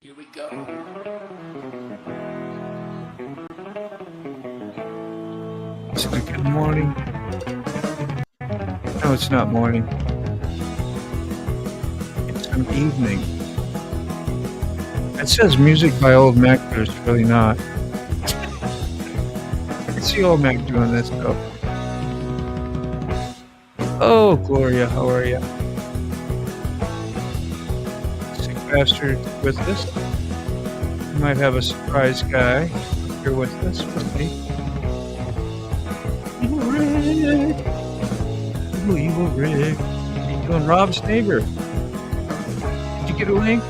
Here we go. So good morning. No, it's not morning. It's an evening. It says music by Old Mac, but it's really not. It's the Old Mac doing this stuff. Oh, Gloria, how are you? Sick bastard with us. We might have a surprise guy here with us with me. Evil Rick. How you doing, Rob's neighbor? Did you get a link?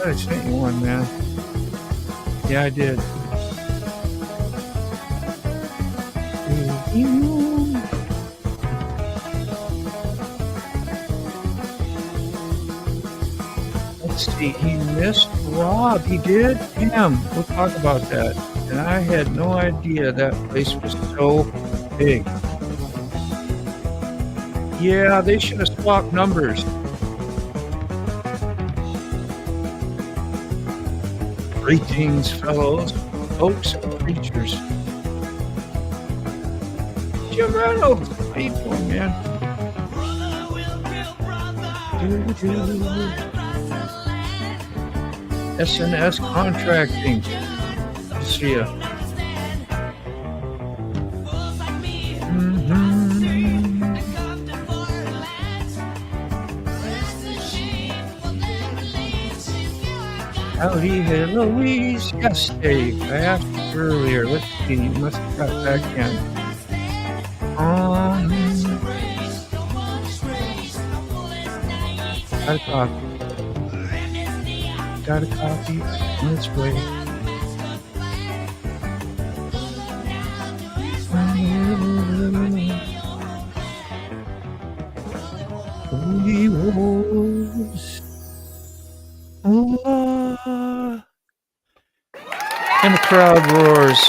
I sent you one, man. Yeah, I did. Let's see, he missed Rob. He did? Damn, we'll talk about that. And I had no idea that place was so big. Yeah, they should have swapped numbers. Greetings, fellows, folks, and preachers. Jim Reynolds, how you doing, man? SNS Contracting. Good to see ya. Howdy, hello, Louise. Yes, Dave. I asked you earlier. Let's see. You must have got back in. Got a copy. Got a copy. On its way. Holy wars. Allah. And the crowd roars.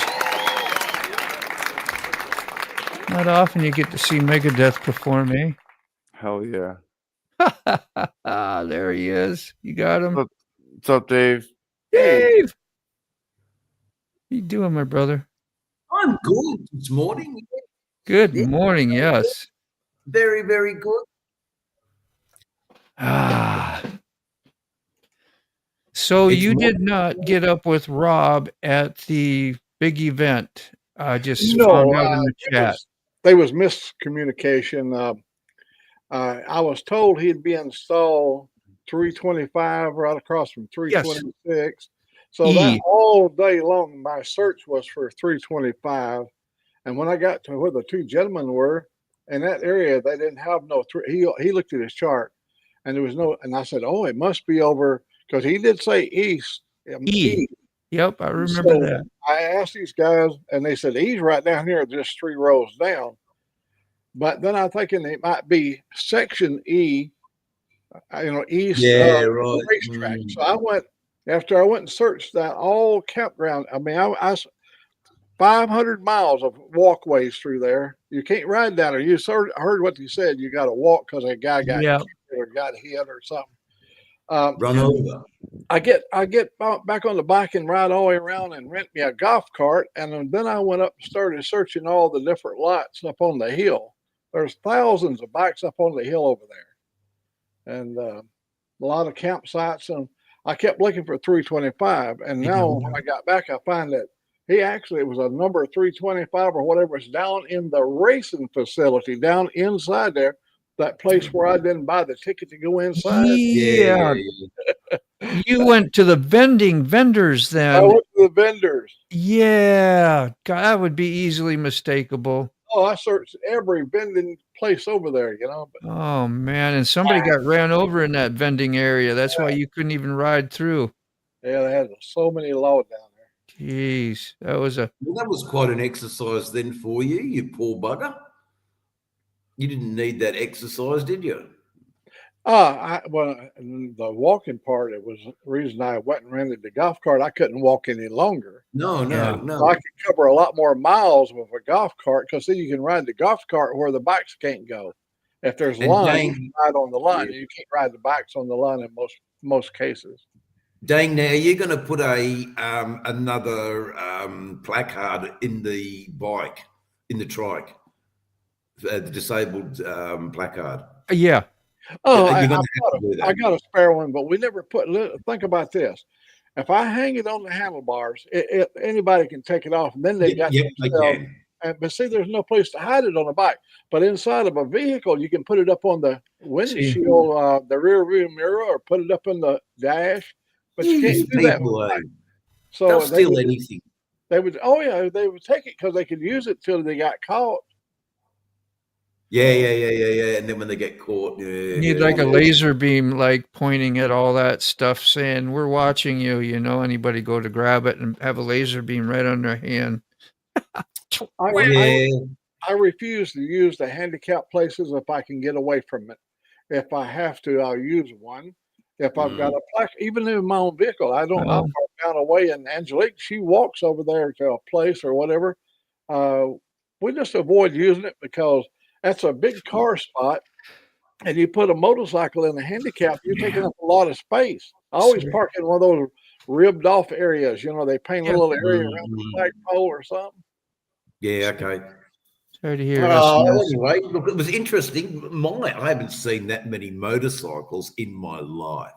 Not often you get to see Megadeth perform, eh? Hell yeah. There he is. You got him? What's up, Dave? Dave! How you doing, my brother? I'm good. It's morning. Good morning, yes. Very, very good. So It's you morning. did not get up with Rob at the big event. I just No, found out in the chat. There was miscommunication. I was told he'd be installed 325 right across from 326. So that all day long, my search was for 325. And when I got to where the two gentlemen were in that area, they didn't have no three. He looked at his chart and there was no, and I said, oh, it must be over, because he did say east. E. Yep, I remember that. I asked these guys, and they said he's right down here, just 3 rows down. But then I'm thinking it might be section E, east of the racetrack. So I went, after I went and searched that all campground. I mean, I 500 miles of walkways through there. You can't ride down there. You heard what he said. You got to walk because a guy got hit or got hit or something. Run over. I get back on the bike and ride all the way around and rent me a golf cart. And then I went up and started searching all the different lots up on the hill. There's thousands of bikes up on the hill over there, and a lot of campsites. And I kept looking for 325. And now when I got back, I find that it was a number 325 or whatever. It's down in the racing facility, down inside there. That place where I didn't buy the ticket to go inside. Yeah. You went to the vendors then. I went to the vendors. Yeah. God, that would be easily mistakable. Oh, I searched every vending place over there, But, oh, man. And somebody got ran over in that vending area. That's why you couldn't even ride through. Yeah, they had so many load down there. Jeez. That was quite an exercise then for you, you poor bugger. You didn't need that exercise, did you? The walking part, it was the reason I went and rented the golf cart. I couldn't walk any longer. No. So I could cover a lot more miles with a golf cart, because then you can ride the golf cart where the bikes can't go. If there's And line, you Dane, can ride on the line. yeah. You can't ride the bikes on the line in most cases. Dane, now you're going to put another placard in the bike, in the trike, the disabled placard. Yeah. Oh, You're going to have to do I that. got a spare one, but we never put. Think about this: if I hang it on the handlebars, anybody can take it off, and then they got Yep, they themselves. can. But see, there's no place to hide it on a bike. But inside of a vehicle, you can put it up on the windshield, the rear view mirror, or put it up in the dash. But you These can't do that. people, So they'll they steal would, anything. they would. Oh yeah, they would take it because they could use it till they got caught. Yeah. And then when they get caught, You need like a laser beam, like pointing at all that stuff, saying, "We're watching you." You know, anybody go to grab it and have a laser beam right on their hand. I refuse to use the handicap places if I can get away from it. If I have to, I'll use one. If I've got a plaque, even in my own vehicle, I don't. I'll park down away, and Angelique, she walks over there to a place or whatever. We just avoid using it because that's a big car spot, and you put a motorcycle in the handicap, you're taking up a lot of space. I always park in one of those ribbed off areas. You know, they paint a little area around the flagpole or something. Yeah, okay. Sorry to hear. Anyway, look, it was interesting. I haven't seen that many motorcycles in my life.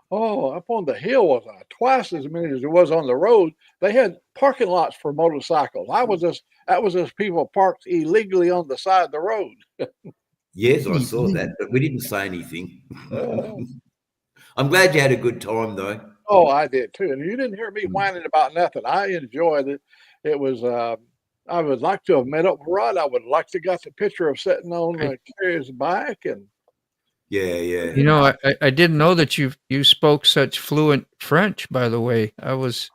Oh, up on the hill was twice as many as it was on the road. They had parking lots for motorcycles. That was just people parked illegally on the side of the road. Yes, I saw that, but we didn't say anything. I'm glad you had a good time, though. Oh, I did too. And you didn't hear me whining about nothing. I enjoyed it. It was. I would like to have met up with Rod. I would like to got the picture of sitting on Carrie's bike and. Yeah. You know, I didn't know that you spoke such fluent French. By the way, I was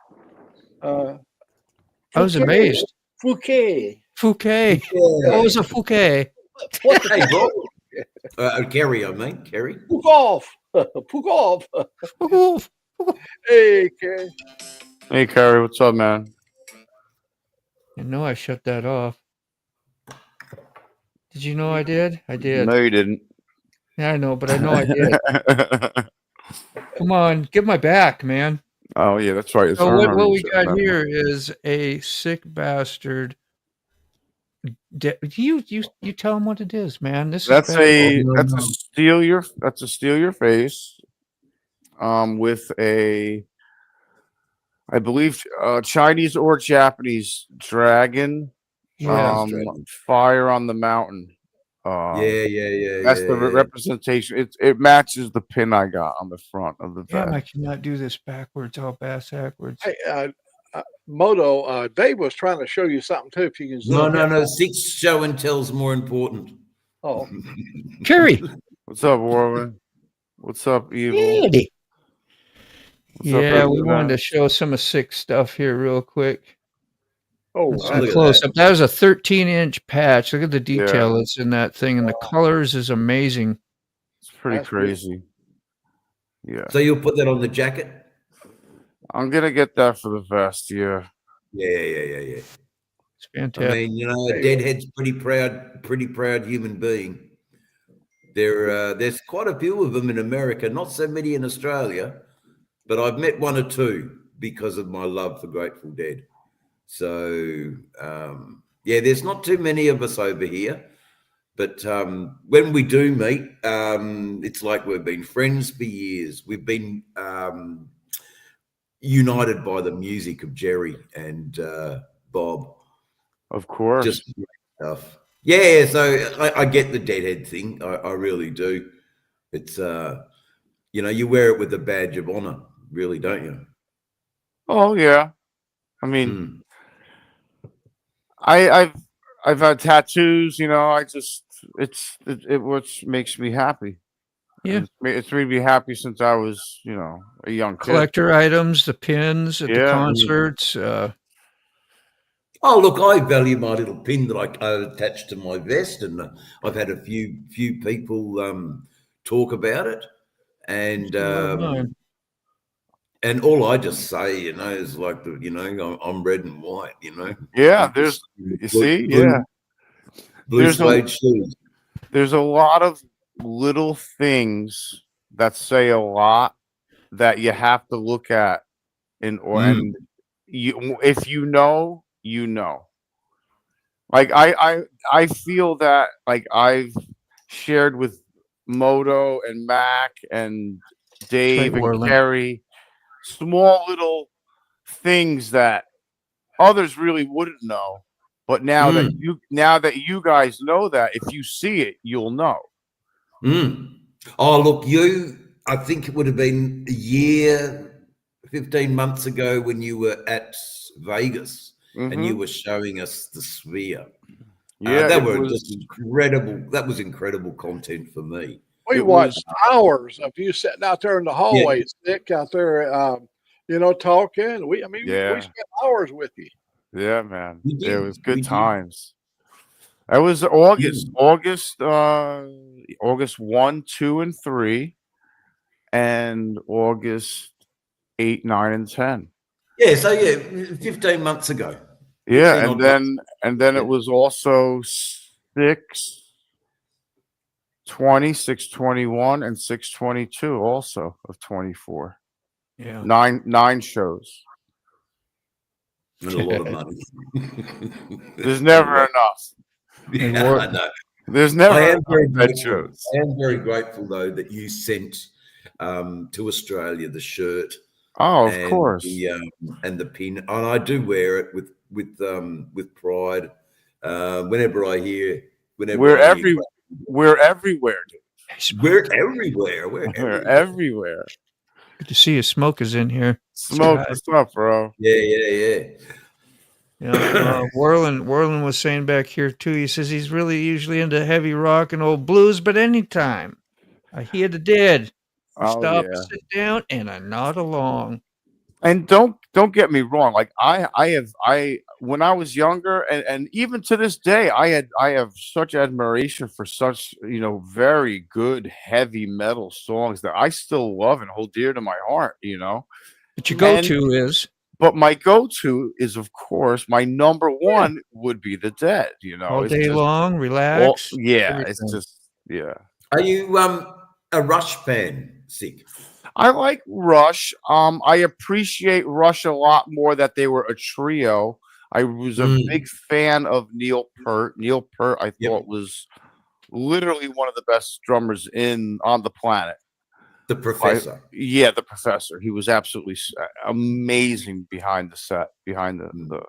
amazed. Fouquet. What was a Fouquet? Hey, Bob. Kerry, I mean Kerry. Puck off. Hey, Kerry. Hey, Carrie, what's up, man? I know I shut that off. Did you know I did? I did. No, you didn't. Yeah, I know, but I know I did. Come on, get my back, man. Oh, yeah, that's right. So what we got here is a sick bastard. You tell him what it is, man. That's a steal your face. With a, I believe, Chinese or Japanese dragon. Fire on the mountain. Yeah. That's the representation. It matches the pin I got on the front of the Damn, back. I cannot do this backwards, all backwards. Hey, Moto, Dave was trying to show you something too. If you can zoom No. 6 show and tell's more important. Oh, Kerry. What's up, Warren? What's up, Evil? Hey. What's up, we wanted to show some of sick stuff here real quick. Oh, a close up. That was a 13-inch patch. Look at the detail that's in that thing, and the colors is amazing. It's pretty crazy. Yeah. So you'll put that on the jacket? I'm gonna get that for the vest. Yeah. Yeah. It's fantastic. I mean, Deadhead's pretty proud human being. There's quite a few of them in America, not so many in Australia, but I've met 1 or 2 because of my love for Grateful Dead. So, there's not too many of us over here. But when we do meet, it's like we've been friends for years. We've been united by the music of Jerry and Bob. Of course. Just great stuff. Yeah, so I get the Deadhead thing. I really do. It's, you wear it with a badge of honor, really, don't you? Oh, yeah. I mean, I've had tattoos, it which makes me happy. Yeah. It's made me happy since I was, a young kid. Collector items, the pins at the concerts. Oh, look, I value my little pin that I attach to my vest, and I've had a few people talk about it, and all I just say, is like I'm red and white, Yeah, there's blue suede shoes. there's a lot of little things that say a lot that you have to look at and you if you know, you know. Like I feel that like I've shared with Moto and Mac and Dave and Orland. Kerry small little things that others really wouldn't know. But now that you guys know that, if you see it, you'll know. Oh, look, I think it would have been a year, 15 months ago when you were at Vegas and you were showing us the sphere. Yeah, that it was was just incredible. That was incredible content for me. We It watched was- hours of you sitting out there in the hallway, Nick, out there, talking. We spent hours with you. yeah, man. We did, It was we good did. times. That was August, August 1, 2, and 3, and August 8, 9, and 10. Yeah, so 15 months ago. Yeah, 15 and odd then months. it was also 6/20, 6/21, and 6/22 also of 24. Yeah. Nine shows. And a lot of money. There's never enough. Yeah, I know. There's never I am very enough grateful. shows. I am very grateful though that you sent to Australia the shirt. Oh, of and course. and the pin, and I do wear it with pride. Whenever I hear, We're everywhere, dude. we're everywhere. We're We're everywhere. Good to see you. Smoke is in here. Smoke, Scott. what's up, bro? Yeah. Warland was saying back here too. He says he's really usually into heavy rock and old blues, but anytime I hear the Dead, I Oh, stop, yeah. sit down, and I nod along. And don't get me wrong. Like I when I was younger, and even to this day, I have such admiration for such very good heavy metal songs that I still love and hold dear to my heart. But your go-to is. But my go-to is, of course, my number one would be the Dead. All It's day just long, relax. everything. It's just Are you a Rush fan, Sick? I like Rush. I appreciate Rush a lot more that they were a trio. I was a big fan of Neil Peart. Neil Peart, I thought, was literally one of the best drummers on the planet. The Professor. The Professor. He was absolutely amazing behind the set, behind the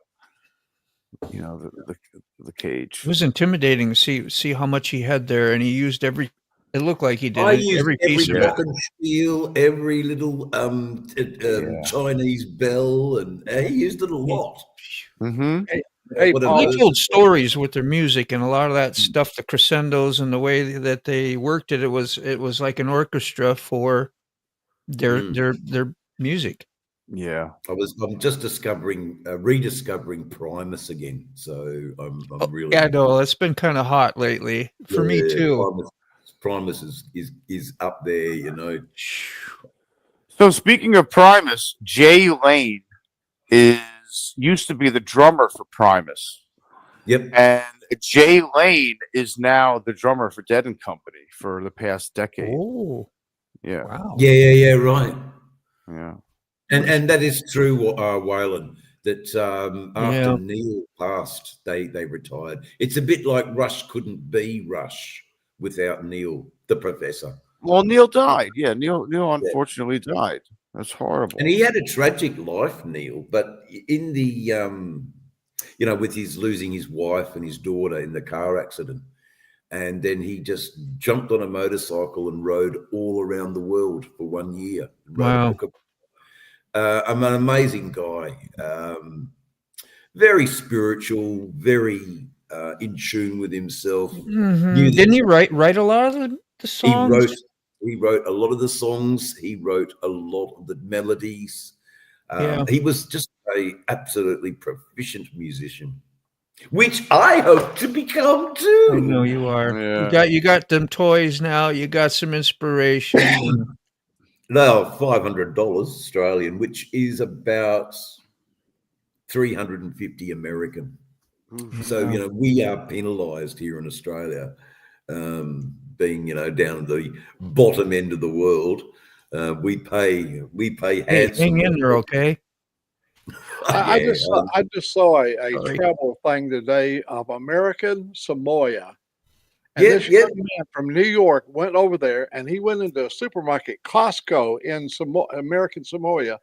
cage. It was intimidating to see how much he had there, and he used every. It looked like he did I used every piece of it. glockenspiel, every little Chinese bell, and he used it a lot. Mm-hmm. Hey, He told stories with their music, and a lot of that stuff, the crescendos and the way that they worked it, it was like an orchestra for their music. Yeah, I'm just rediscovering Primus again. So I'm really. Yeah, no, it's been kind of hot lately for me too. Primus is up there, So speaking of Primus, Jay Lane used to be the drummer for Primus. Yep. And Jay Lane is now the drummer for Dead and Company for the past decade. Oh, yeah. Wow. Yeah, right. Yeah. And that is true, Waylon, that after Neil passed, they retired. It's a bit like Rush couldn't be Rush without Neil, the Professor. Well, Neil died. Yeah, Neil unfortunately died. That's horrible. And he had a tragic life, Neil, but in the with his losing his wife and his daughter in the car accident, and then he just jumped on a motorcycle and rode all around the world for 1 year. Wow. I'm an amazing guy, very spiritual, very in tune with himself. Mm-hmm. Didn't he write a lot of the songs? He wrote a lot of the songs. He wrote a lot of the melodies. He was just a absolutely proficient musician, which I hope to become too. I know you are. Yeah. You got them toys now. You got some inspiration. No, $500 Australian, which is about 350 American. So we are penalised here in Australia being down at the bottom end of the world. We pay Hey, handsome. hang in there, okay? I just saw a Sorry. travel thing today of American Samoa. And Yeah, this young man from New York went over there, and he went into a supermarket, Costco in American Samoa.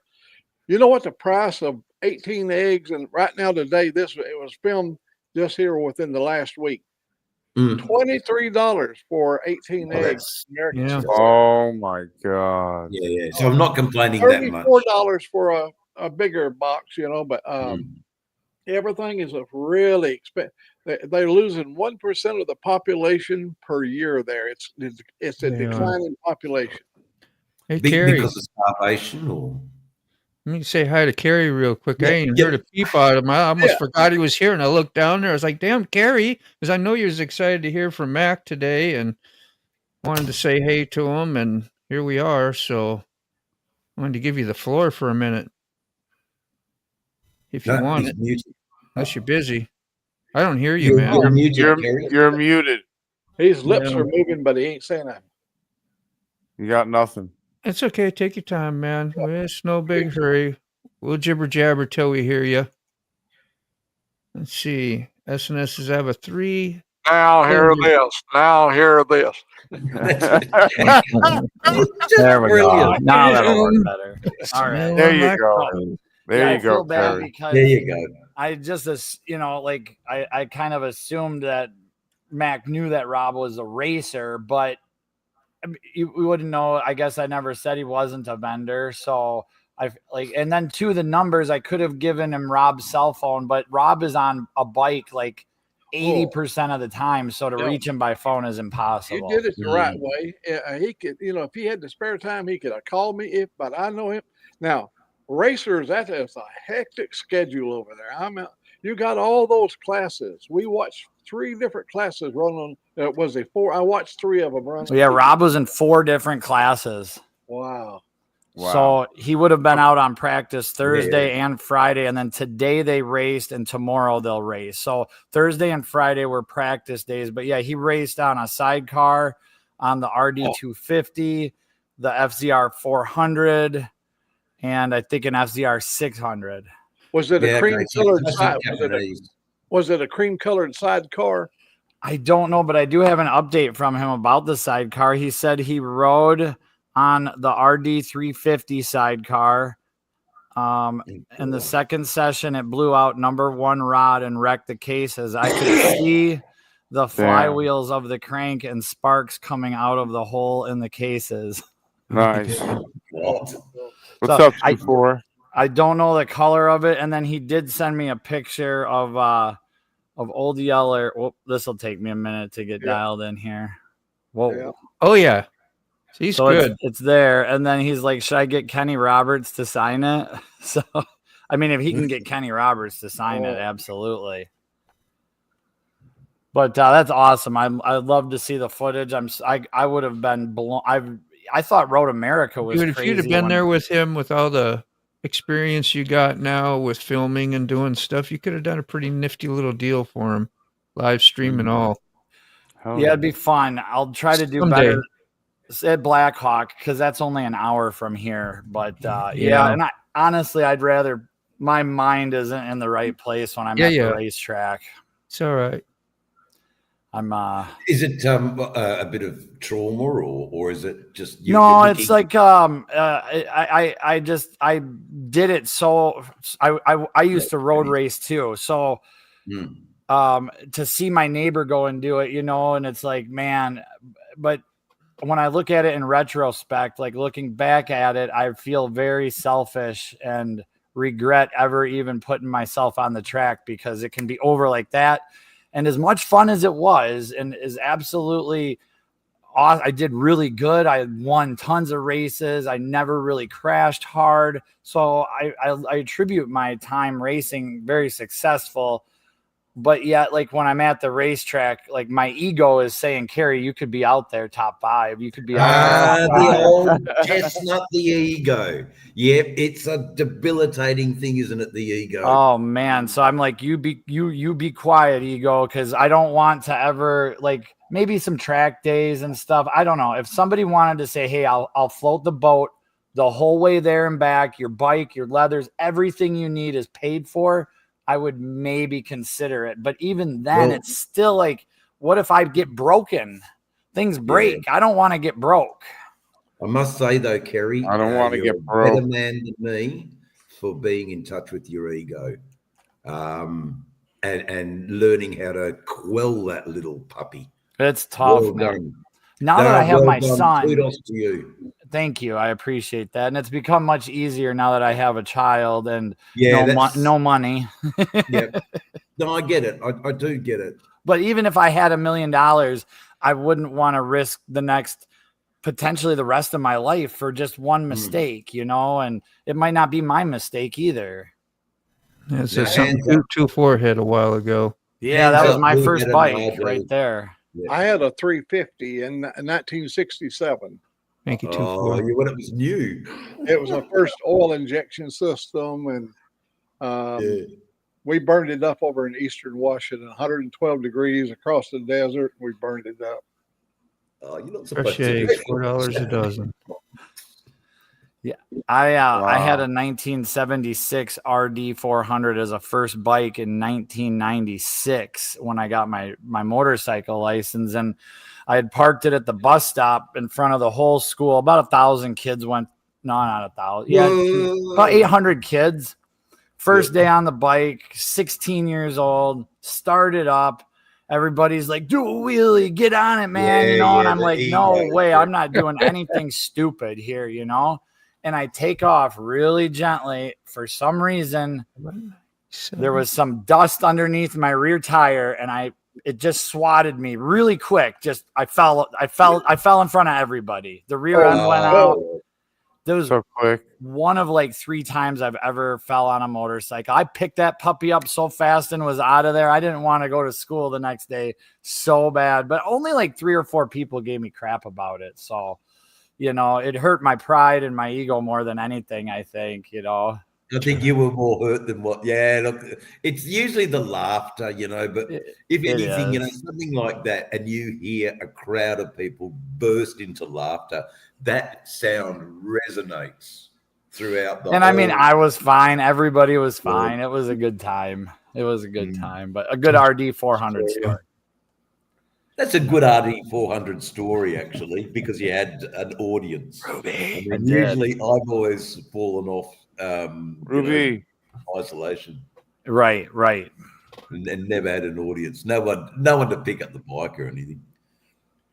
You know what the price of 18 eggs, and right now today, it was filmed just here within the last week. $23 for 18 eggs. American Yeah. Samoa. Oh my God. Yeah. So I'm not complaining that much. $34 for a bigger box, but everything is really expensive. They're losing 1% of the population per year there. It's a declining population. Hey, Carrie. Because of starvation, or Let me say hi to Carrie real quick. Yeah, I ain't yeah. heard a peep out of him. I almost forgot he was here, and I looked down there. I was like, damn, Carrie, because I know you was excited to hear from Mac today and wanted to say hey to him, and here we are. So I wanted to give you the floor for a minute if you want it, muted. unless you're busy. I don't hear you, man. You're muted, Kerry. You're muted. His lips Yeah. are moving, but he ain't saying that. You got nothing. It's okay. Take your time, man. It's no big hurry. We'll jibber jabber till we hear you. Let's see. SNS is have a 3. Now hear this. Now hear this. There we go. Brilliant. Now that'll work better. All right. There you go. There I you go, feel bad Kerry. because There you go. I just, I kind of assumed that Mac knew that Rob was a racer, but we wouldn't know. I guess I never said he wasn't a vendor. So and then the numbers, I could have given him Rob's cell phone, but Rob is on a bike like 80% of the time. So to reach him by phone is impossible. You did it the right way. He could, if he had the spare time, he could have called me. But I know him now. Racers, that is a hectic schedule over there. You got all those classes. We watched 3 different classes run on. Was it 4? I watched 3 of them run. So Rob was in 4 different classes. Wow. So he would have been out on practice Thursday and Friday, and then today they raced, and tomorrow they'll race. So Thursday and Friday were practice days, but he raced on a sidecar, on the RD 250, the FZR 400, and I think an FZR 600. Was it a cream colored side? Was it a cream colored sidecar? I don't know, but I do have an update from him about the sidecar. He said he rode on the RD 350 sidecar. In the second session, it blew out number 1 rod and wrecked the cases. I could see the flywheels of the crank and sparks coming out of the hole in the cases. Nice. What? What's up, Q4? I don't know the color of it. And then he did send me a picture of Old Yeller. Well, this will take me a minute to get dialed in here. Whoa. Yeah. Oh, yeah. He's good. It's there. And then he's like, should I get Kenny Roberts to sign it? So, I mean, if he can get Kenny Roberts to sign it, absolutely. But that's awesome. I'd love to see the footage. I would have been blown. I thought Road America was Dude, if you'd have been there with him with all the experience you got now with filming and doing stuff, you could have done a pretty nifty little deal for him, live stream and all. Yeah, it'd be fun. I'll try to do better at Blackhawk because that's only an hour from here. But and honestly, I'd rather my mind isn't in the right place when I'm at the racetrack. It's all right. Is it a bit of trauma or is it just you? No, it's like I did it so I used to road race too. So to see my neighbor go and do it, and it's like, man, but when I look at it in retrospect, like looking back at it, I feel very selfish and regret ever even putting myself on the track because it can be over like that. And as much fun as it was, and is absolutely awesome, I did really good. I won tons of races. I never really crashed hard. So I attribute my time racing very successful but yet, like when I'm at the racetrack, like my ego is saying, Carrie, you could be out there top 5. You could be out there. The old chestnut, the ego. Yep, it's a debilitating thing, isn't it? The ego. Oh man. So I'm like, you be quiet, ego, because I don't want to ever, like, maybe some track days and stuff. I don't know. If somebody wanted to say, hey, I'll float the boat the whole way there and back, your bike, your leathers, everything you need is paid for, I would maybe consider it. But even then, Well, it's still like, what if I get broken? Things break. I don't want to get broke. I must say though, Kerry, I don't want to you're get a broke. better man than me for being in touch with your ego, and learning how to quell that little puppy. It's tough, Well man. done. Now that I have Well my done. son, Kudos to you. thank you. I appreciate that. And it's become much easier now that I have a child and Yeah, no money. Yeah. No, I get it. I do get it. But even if I had $1 million, I wouldn't want to risk potentially the rest of my life for just one mistake, you know, and it might not be my mistake either. It's Now, something hands up. 224 hit a while ago. Yeah, Hands that was up, my who first had a bike larger- right there. I had a 350 in 1967. Thank you, Oh, 224. when it was new. It was the first oil injection system, and we burned it up over in Eastern Washington, 112 degrees across the desert. We burned it up. Oh, you're not supposed Fresh to do eggs, that. $4 a dozen. I had a 1976 RD 400 as a first bike in 1996 when I got my motorcycle license, and I had parked it at the bus stop in front of the whole school. About 1,000 kids went. No, not 1,000. Yeah, about 800 kids. First day on the bike, 16 years old. Started up. Everybody's like, do a wheelie, get on it, man. Yeah, you know, and yeah, I'm the like, ego no way, thing. I'm not doing anything stupid here, you know. And I take off really gently. For some reason, there was some dust underneath my rear tire, and it just swatted me really quick. Just I fell in front of everybody. The rear end went out. There was So quick. one of like 3 times I've ever fell on a motorcycle. I picked that puppy up so fast and was out of there. I didn't want to go to school the next day so bad, but only like 3 or 4 people gave me crap about it. So, you know, it hurt my pride and my ego more than anything, I think, you know. I think you were more hurt than what. Yeah, look, it's usually the laughter, you know. But if anything, you know, something like that, and you hear a crowd of people burst into laughter, that sound resonates throughout the. And I mean, I was fine. Everybody was fine. It was a good time. It was a good time, but a good RD 400 story. That's a good RD 400 story, actually, because you had an audience. Ruby, I mean, usually I've always fallen off. Ruby. Isolation. Right. And never had an audience. No one to pick up the bike or anything.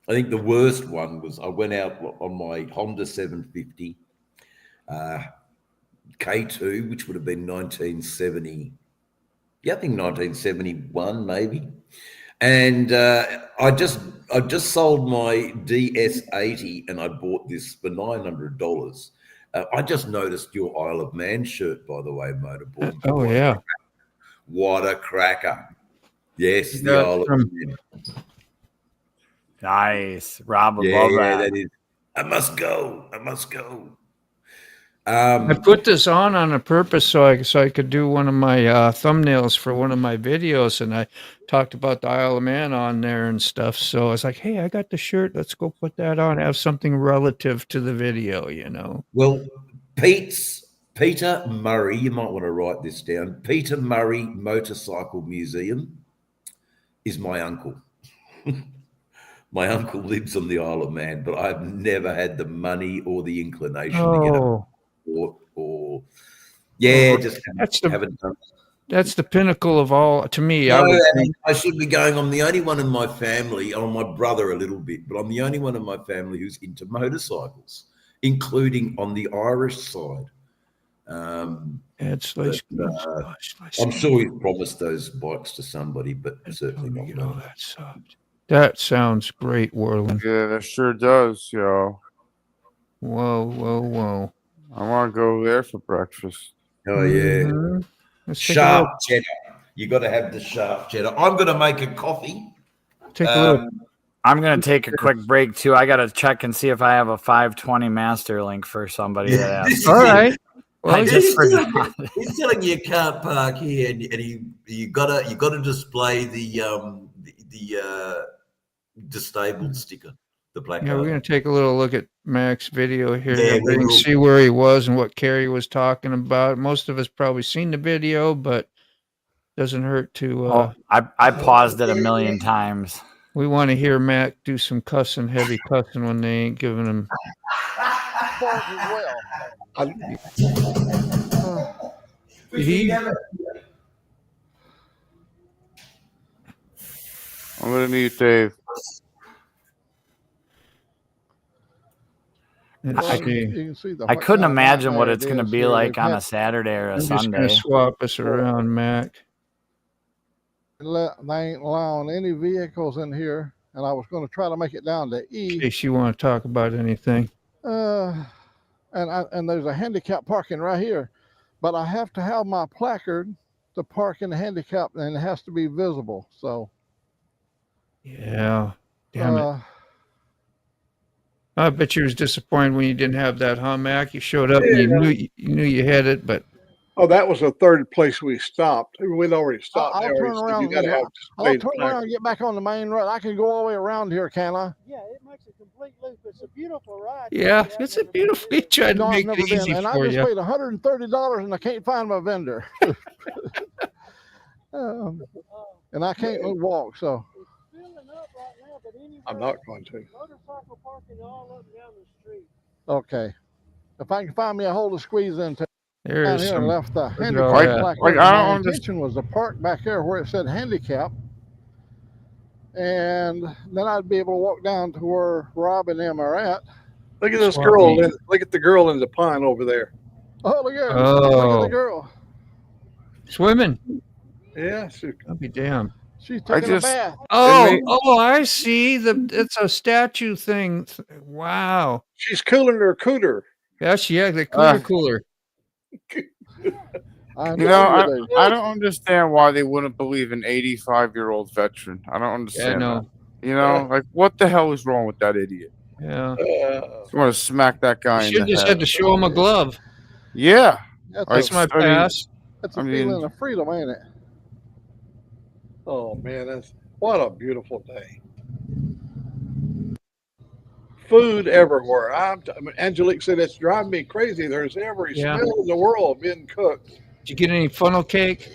I think the worst one was I went out on my Honda 750 K2, which would have been 1970. Yeah, I think 1971 maybe. And I just sold my DS80 and I bought this for $900. I just noticed your Isle of Man shirt, by the way, Motorboard. Oh, yeah. What a cracker. Yes, the Isle of Man. Nice. Rob would Yeah, love that. that is. I must go. I put this on purpose so I could do one of my thumbnails for one of my videos, and I talked about the Isle of Man on there and stuff. So I was like, "Hey, I got the shirt. Let's go put that on. Have something relative to the video, you know." Well, Peter Murray, you might want to write this down. Peter Murray Motorcycle Museum is my uncle. My uncle lives on the Isle of Man, but I've never had the money or the inclination to get up. Haven't done. That's the pinnacle of all to me. No, I should be going. I'm the only one in my family. I'm my brother a little bit, but I'm the only one in my family who's into motorcycles, including on the Irish side. I'm sure he's promised those bikes to somebody, but certainly not me. That sounds great, Warland. Yeah, that sure does, yo. Whoa. I want to go there for breakfast. Oh, yeah. Mm-hmm. Sharp cheddar. You got to have the sharp cheddar. I'm going to make a coffee. Take a look. I'm going to take a quick break too. I got to check and see if I have a 520 master link for somebody that asked. All right. Well, I just forgot. He's telling you can't park here, and you gotta display the disabled sticker, the black. yeah, we're going to take a little look at Mac's video here. Yeah, and we will. see where he was and what Carrie was talking about. Most of us probably seen the video, but doesn't hurt to. I paused it a million times. We want to hear Mac do some cussing, heavy cussing when they ain't giving him. I'm gonna mute Dave. Let's see. I couldn't imagine what it's going to be like on a Saturday or a I'm just going Sunday. to swap us around, Mac. They ain't allowing any vehicles in here, and I was going to try to make it down to E. In case you want to talk about anything. And there's a handicap parking right here, but I have to have my placard to park in the handicap, and it has to be visible. So, Yeah. Damn it. I bet you was disappointed when you didn't have that, huh, Mac? You showed up and you knew you had it, but that was the third place we stopped. We'd already stopped. I'll turn around. I'll turn around and get back on the main road. I can go all the way around here, can I? Yeah, it makes a complete loop. It's a beautiful ride. yeah, it's a beautiful. He tried to No, I've make never it easy been, and I for just you. paid $130 and I can't find my vendor. And I can't walk, so. It's filling up right now, but anyway, I'm not going to. motorcycle parking all up and down the street. Okay. If I can find me a hole to squeeze into. Down There's here some. left the all handicap that. placard. Like, I My don't intention was to park back there where it said handicap, and then I'd be able to walk down to where Rob and them are at. Look at this Swap girl. meet. Look at the girl in the pine over there. Oh, look at her. Oh. Look at the girl. Swimming. Yeah, I'll be damned. She's taking just- a bath. Oh, I see. It's a statue thing. Wow. she's cooling her cooter. The cooler. I You know, know. I don't understand why they wouldn't believe an 85-year-old veteran. I don't understand. Yeah, I know. That. You know, like what the hell is wrong with that idiot? Yeah. You want to smack that guy in Should the just head? had to show him a glove. Yeah, That's my I mean, pass. That's a I mean- feeling of freedom, ain't it? Oh man, what a beautiful day. Food everywhere. Angelique said it's driving me crazy. There's every Yeah. smell in the world being cooked. Did you get any funnel cake?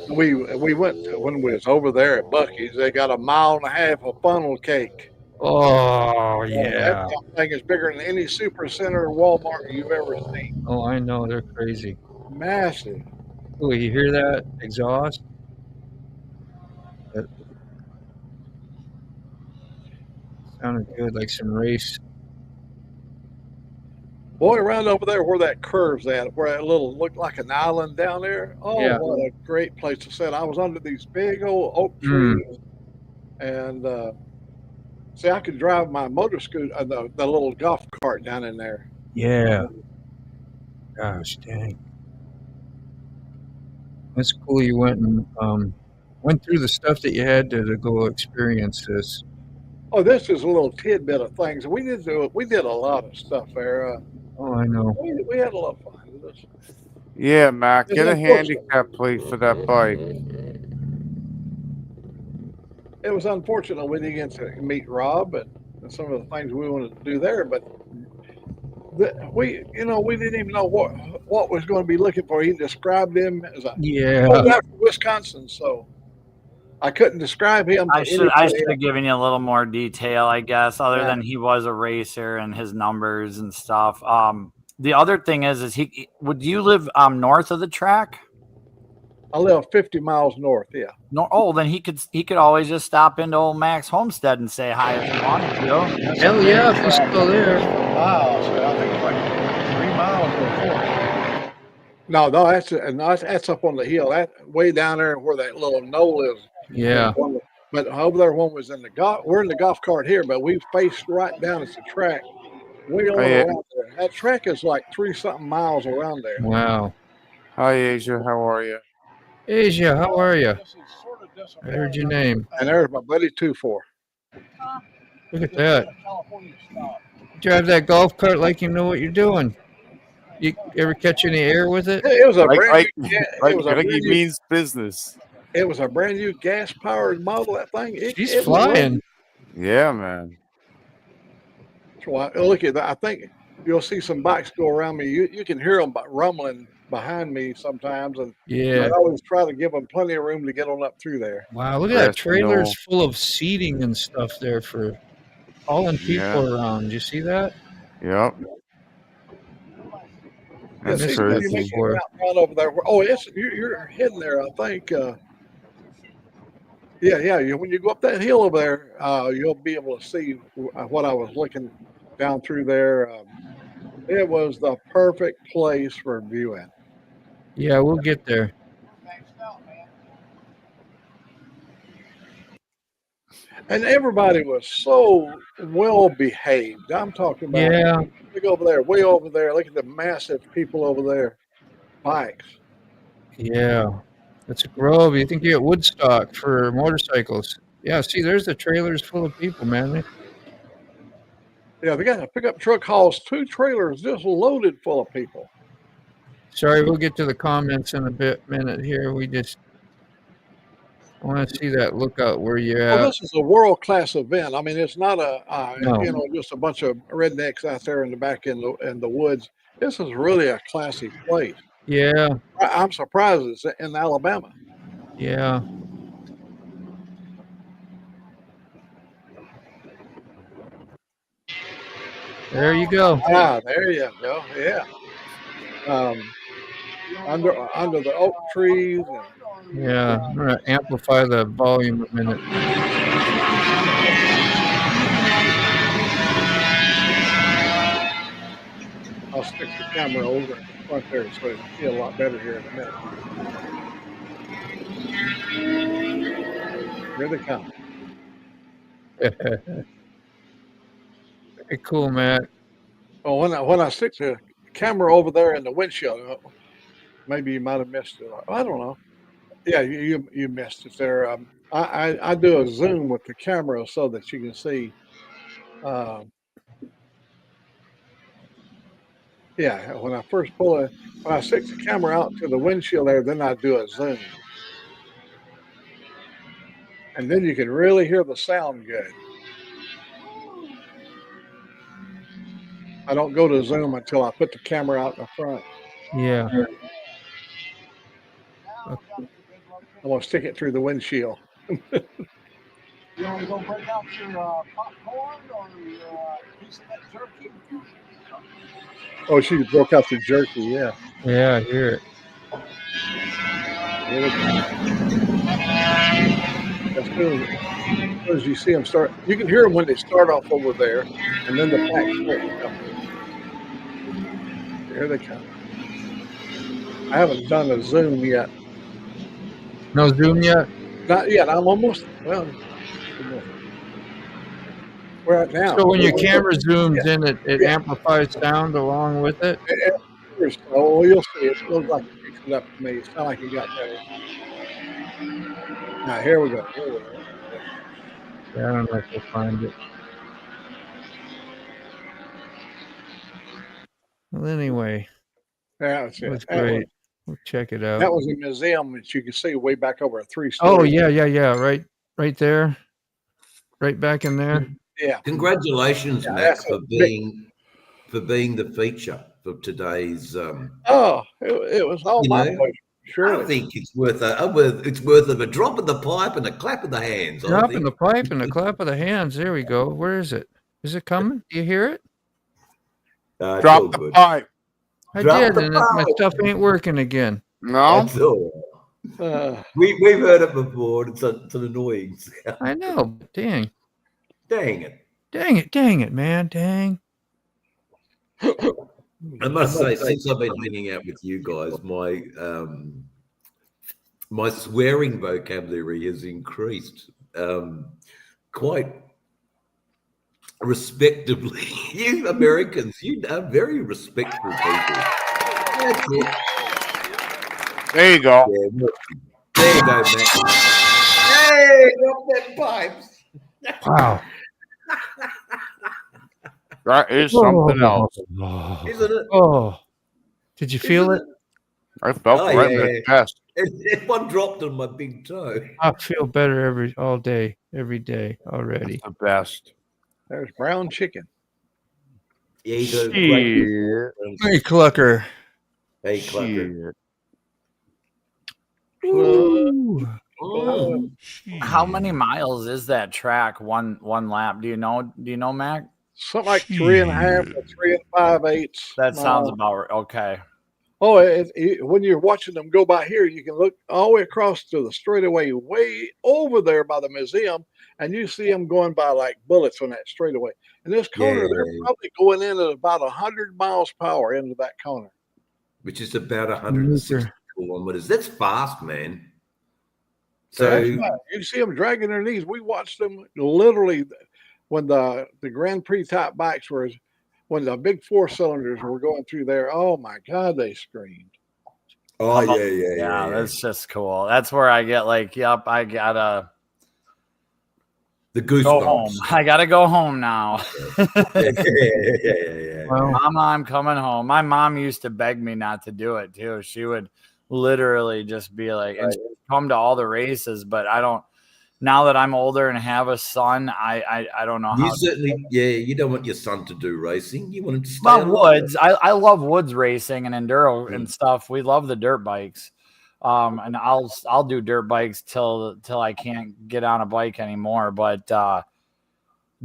We went when we was over there at Bucky's. They got 1.5 miles of funnel cake. Oh yeah. That thing is bigger than any super center or Walmart you've ever seen. Oh, I know they're crazy. Massive. Oh, you hear that exhaust? That sounded good, like some race. Boy, around over there where that curve's at, where that little looked like an island down there. Oh, Yeah. what a great place to sit. I was under these big old oak trees, and see, I could drive my motor scooter, the little golf cart down in there. Yeah. Gosh dang. That's cool. You went and went through the stuff that you had to go experience this. Oh, this is a little tidbit of things. We did a lot of stuff there. Oh, I know. We had a lot of fun with this. yeah, Mac, It's get a unfortunate. handicap plate for that bike. It was unfortunate we didn't get to meet Rob and some of the things we wanted to do there, but we didn't even know what was going to be looking for. He described him as a Yeah. guy from Wisconsin, so I couldn't describe him. To I should anybody have given you a little more detail, I guess, other Yeah. than he was a racer and his numbers and stuff. The other thing is would you live north of the track? I live 50 miles north. Yeah. No, then he could always just stop into old Max Homestead and say hi if he wanted to. Hell yeah, if he's still there. Miles. I think it's like 3 miles before. No, that's up on the hill. That way down there where that little knoll is. Yeah. But over there, one was in the golf. We're in the golf cart here, but we faced right down at the track. We all yeah. around there. That track is like 3-something miles around there. Wow. Hi, Asia. How are you? Asia, how are you? This is sort of I heard your name. And there's my buddy 2-4. Look at that. California stop. Drive that golf cart like you know what you're doing. You ever catch any air with it? It was a Like, brand like, new, like, it was a like brand he new, means business. it was a brand new gas powered model. That thing, She's it flying. Yeah, man. Well, look at that. I think you'll see some bikes go around me. You can hear them rumbling behind me sometimes, and Yeah. I always try to give them plenty of room to get on up through there. Wow, look at that. Yes, Trailers no. full of seating and stuff there for hauling people around. You see that? Yep. Yeah, That's see, when you crazy. make it out over there. Oh, you're heading there. I think. Yeah. When you go up that hill over there, you'll be able to see what I was looking down through there. It was the perfect place for viewing. Yeah, we'll get there. And everybody was so well behaved. I'm talking about. Yeah. Look over there, way over there. Look at the massive people over there. Bikes. Yeah. That's a Grove. You think you get Woodstock for motorcycles. Yeah, see, there's the trailers full of people, man. Yeah, they got a pickup truck hauls 2 trailers just loaded full of people. Sorry, we'll get to the comments in a minute here. We just want to see that lookout where you're at. Well, this is a world-class event. I mean, it's not No. just a bunch of rednecks out there in the back in the woods. This is really a classy place. Yeah, I'm surprised it's in Alabama. yeah. There you go. Ah, there you go. Yeah. Under the oak trees. Yeah, I'm going to amplify the volume a minute. I'll stick the camera over in the front there so it'll see a lot better here in a minute. Here they come. Very cool, Matt. Well, when I stick the camera over there in the windshield, maybe you might have missed it. I don't know. Yeah, you missed it there. I do a zoom with the camera so that you can see. Yeah, when I stick the camera out to the windshield there, then I do a zoom. And then you can really hear the sound good. I don't go to zoom until I put the camera out in the front. Yeah. I'm going to stick it through the windshield. You want to go break out your popcorn or your piece of that jerky? Oh, she broke out the jerky, yeah. Yeah, I hear it. As soon as you see them start, you can hear them when they start off over there, and then the pack start coming. Here they come. I haven't done a zoom yet. No zoom yet? Not yet. I'm almost, well, we're at now. So when your camera zooms in, it amplifies sound along with it? Oh, you'll see. It looks like it picks it up to me. It's not like it got better. Now, here we go. Yeah, I don't know if we'll find it. Well, anyway, That's it was it. great. We'll check it out. That was a museum that you can see way back over a 3-story. Oh, yeah. Right there. Right back in there. Yeah. Congratulations, Matt, for being the feature for today's. Oh, it was all my pleasure. Sure. I think it's worth a drop of the pipe and a clap of the hands. Drop in the pipe and a clap of the hands. There we go. Where is it? Is it coming? Do you hear it? Drop the pipe. I did, and my stuff ain't working again. No. We've heard it before. It's an annoying. I know. But dang it, man. Dang. I must say, since I've been hanging out with you guys, my swearing vocabulary has increased quite respectably. You Americans, you are very respectful people. That's it. There you go. There you go, Matt. Hey, got them pipes. Wow. That is something else. Isn't it? Oh, did you feel Isn't it? I felt Oh, right in yeah, the chest. One dropped on my big toe. I feel better all day, every day already. The best. There's brown chicken. Yeah, he's a great. Hey, Clucker. Hey, Clucker. Ooh. Oh, How many miles is that track? One lap. Do you know, Mac? Something like 3.5 or 3 5/8. That sounds about right. Okay. Oh, when you're watching them go by here, you can look all the way across to the straightaway, way over there by the museum, and you see them going by like bullets on that straightaway. And this corner, they're probably going in at about 100 miles per hour into that corner, which is about 160 kilometers. That's fast, man. So that's right. You see them dragging their knees. We watched them literally when the Grand Prix type bikes were. When the big 4-cylinders were going through there, oh my God, they screamed. Oh, yeah. That's just cool. That's where I get like, yep, I gotta the goosebumps. go home. I gotta go home now. Yeah. Well, Mama, I'm coming home. My mom used to beg me not to do it too. She would literally just be like, and she'd come to all the races, but I don't. Now that I'm older and have a son, I don't know how. You certainly, you don't want your son to do racing. You want him to stay Well, alive. woods. I love woods racing and enduro and stuff. We love the dirt bikes, and I'll do dirt bikes till I can't get on a bike anymore. But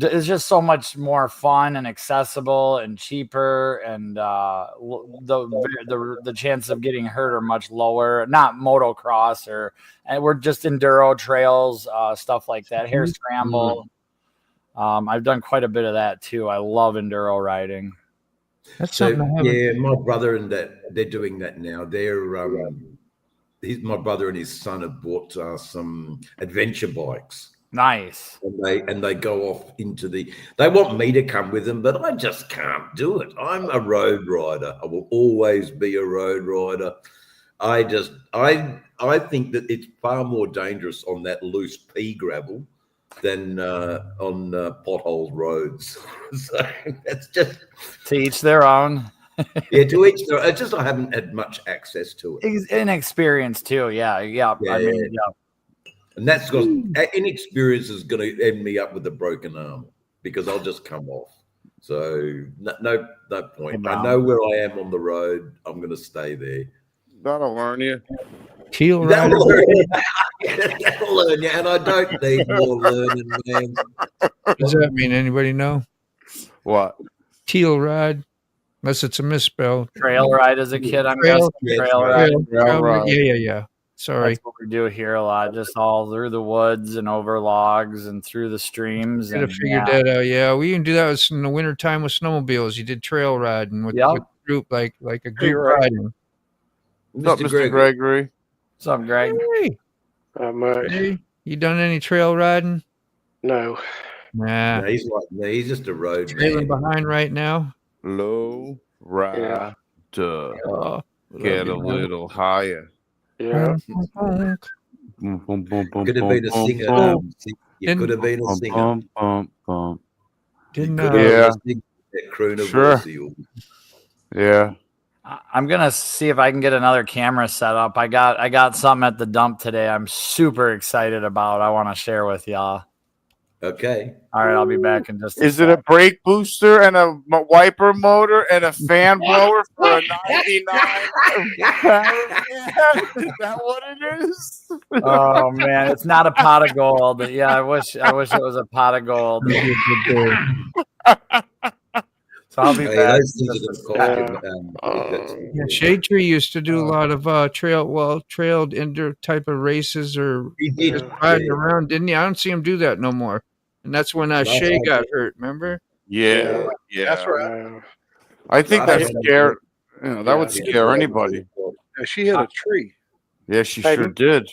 it's just so much more fun and accessible and cheaper, and the chance of getting hurt are much lower. Not motocross and we're just enduro trails, stuff like that. Hare scramble. I've done quite a bit of that too. I love enduro riding. that's So something I haven't. my brother and they're doing that now. They're my brother and his son have bought some adventure bikes. Nice. And they go off into they want me to come with them, but I just can't do it. I'm a road rider. I will always be a road rider. I think that it's far more dangerous on that loose pea gravel than on potholed roads. So that's just To each their own. yeah, to each their own. It's just I haven't had much access to it. Inexperience too. Yeah. I mean, yeah. And that's because inexperience is going to end me up with a broken arm because I'll just come off. So no point. I know where I am on the road. I'm going to stay there. That'll learn you. Teal rider. That'll learn you, and I don't need more learning, man. What does that mean? Anybody know? What? Teal ride, unless it's a misspell. Trail ride as a kid. I'm Trail- guessing trail ride. Trail ride. Yeah. Sorry. That's what we do here a lot, just all through the woods and over logs and through the streams. Could have And figured that out. Yeah, we even do that in the wintertime with snowmobiles. You did trail riding with Yep. with group, like a group right. riding. What's up, Mr. Gregory? What's up, Greg? Hey, hey, you done any trail riding? No. Nah. No, he's like me. He's just a road Trailing man. behind right now. Low ride. Oh, Get a little higher. Yeah. Boom, boom, boom, boom, Could have been a boom, singer. boom, You could have been a singer. boom, boom, boom. Didn't You could know. have Yeah. been that crooner Sure. voice of yours. Yeah. I'm gonna see if I can get another camera set up. I got something at the dump today. I'm super excited about. I want to share with y'all. Okay. All right, I'll be back in just. Is it a brake booster and a wiper motor and a fan blower for a 99? Is that what it is? Oh man, it's not a pot of gold. Yeah, I wish it was a pot of gold. So I'll be Hey, back. those things are gonna cost you, Yeah, Shade Tree used to do a lot of trailed indoor type of races or He did. just riding around, didn't he? I don't see him do that no more. And that's when Shay got hurt. Remember? Yeah. That's right. I think that Last time- scared. You know, that would scare anybody. Yeah, she hit a tree. Yeah, she Hey, sure did.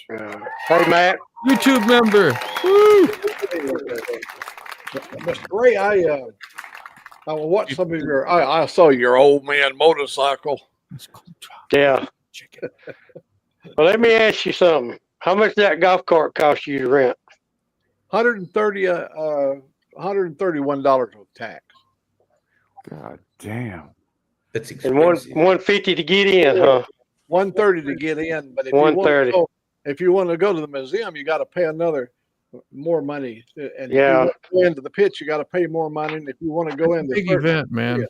Hey, Matt. YouTube member. Woo! Mr. Ray, I watched some of your. I saw your old man motorcycle. Yeah. Well, let me ask you something. How much that golf cart cost you to rent? $131 with tax. God damn. That's And expensive. 150 to get in, huh? 130 to get in, but if 130. you want to go to the museum, you got to pay more money. And Yeah. if you want to go into the pits, you got to pay more money. And if you want to go in the Big event, man.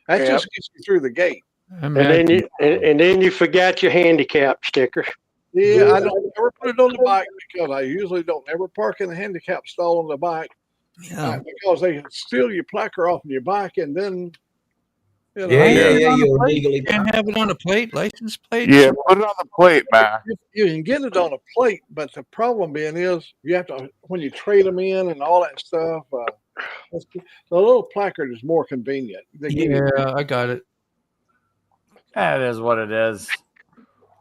that Yep. just gets you through the gate. And then you forgot your handicap sticker. Yeah, I don't ever put it on the bike because I usually don't ever park in the handicap stall on the bike because they steal your placard off of your bike and then Yeah, you're legally Can't have it on a plate, license plate. Yeah, put it on the plate, man. you can get it on a plate, but the problem being is you have to when you trade them in and all that stuff. The little placard is more convenient. Yeah, I got it. That is what it is.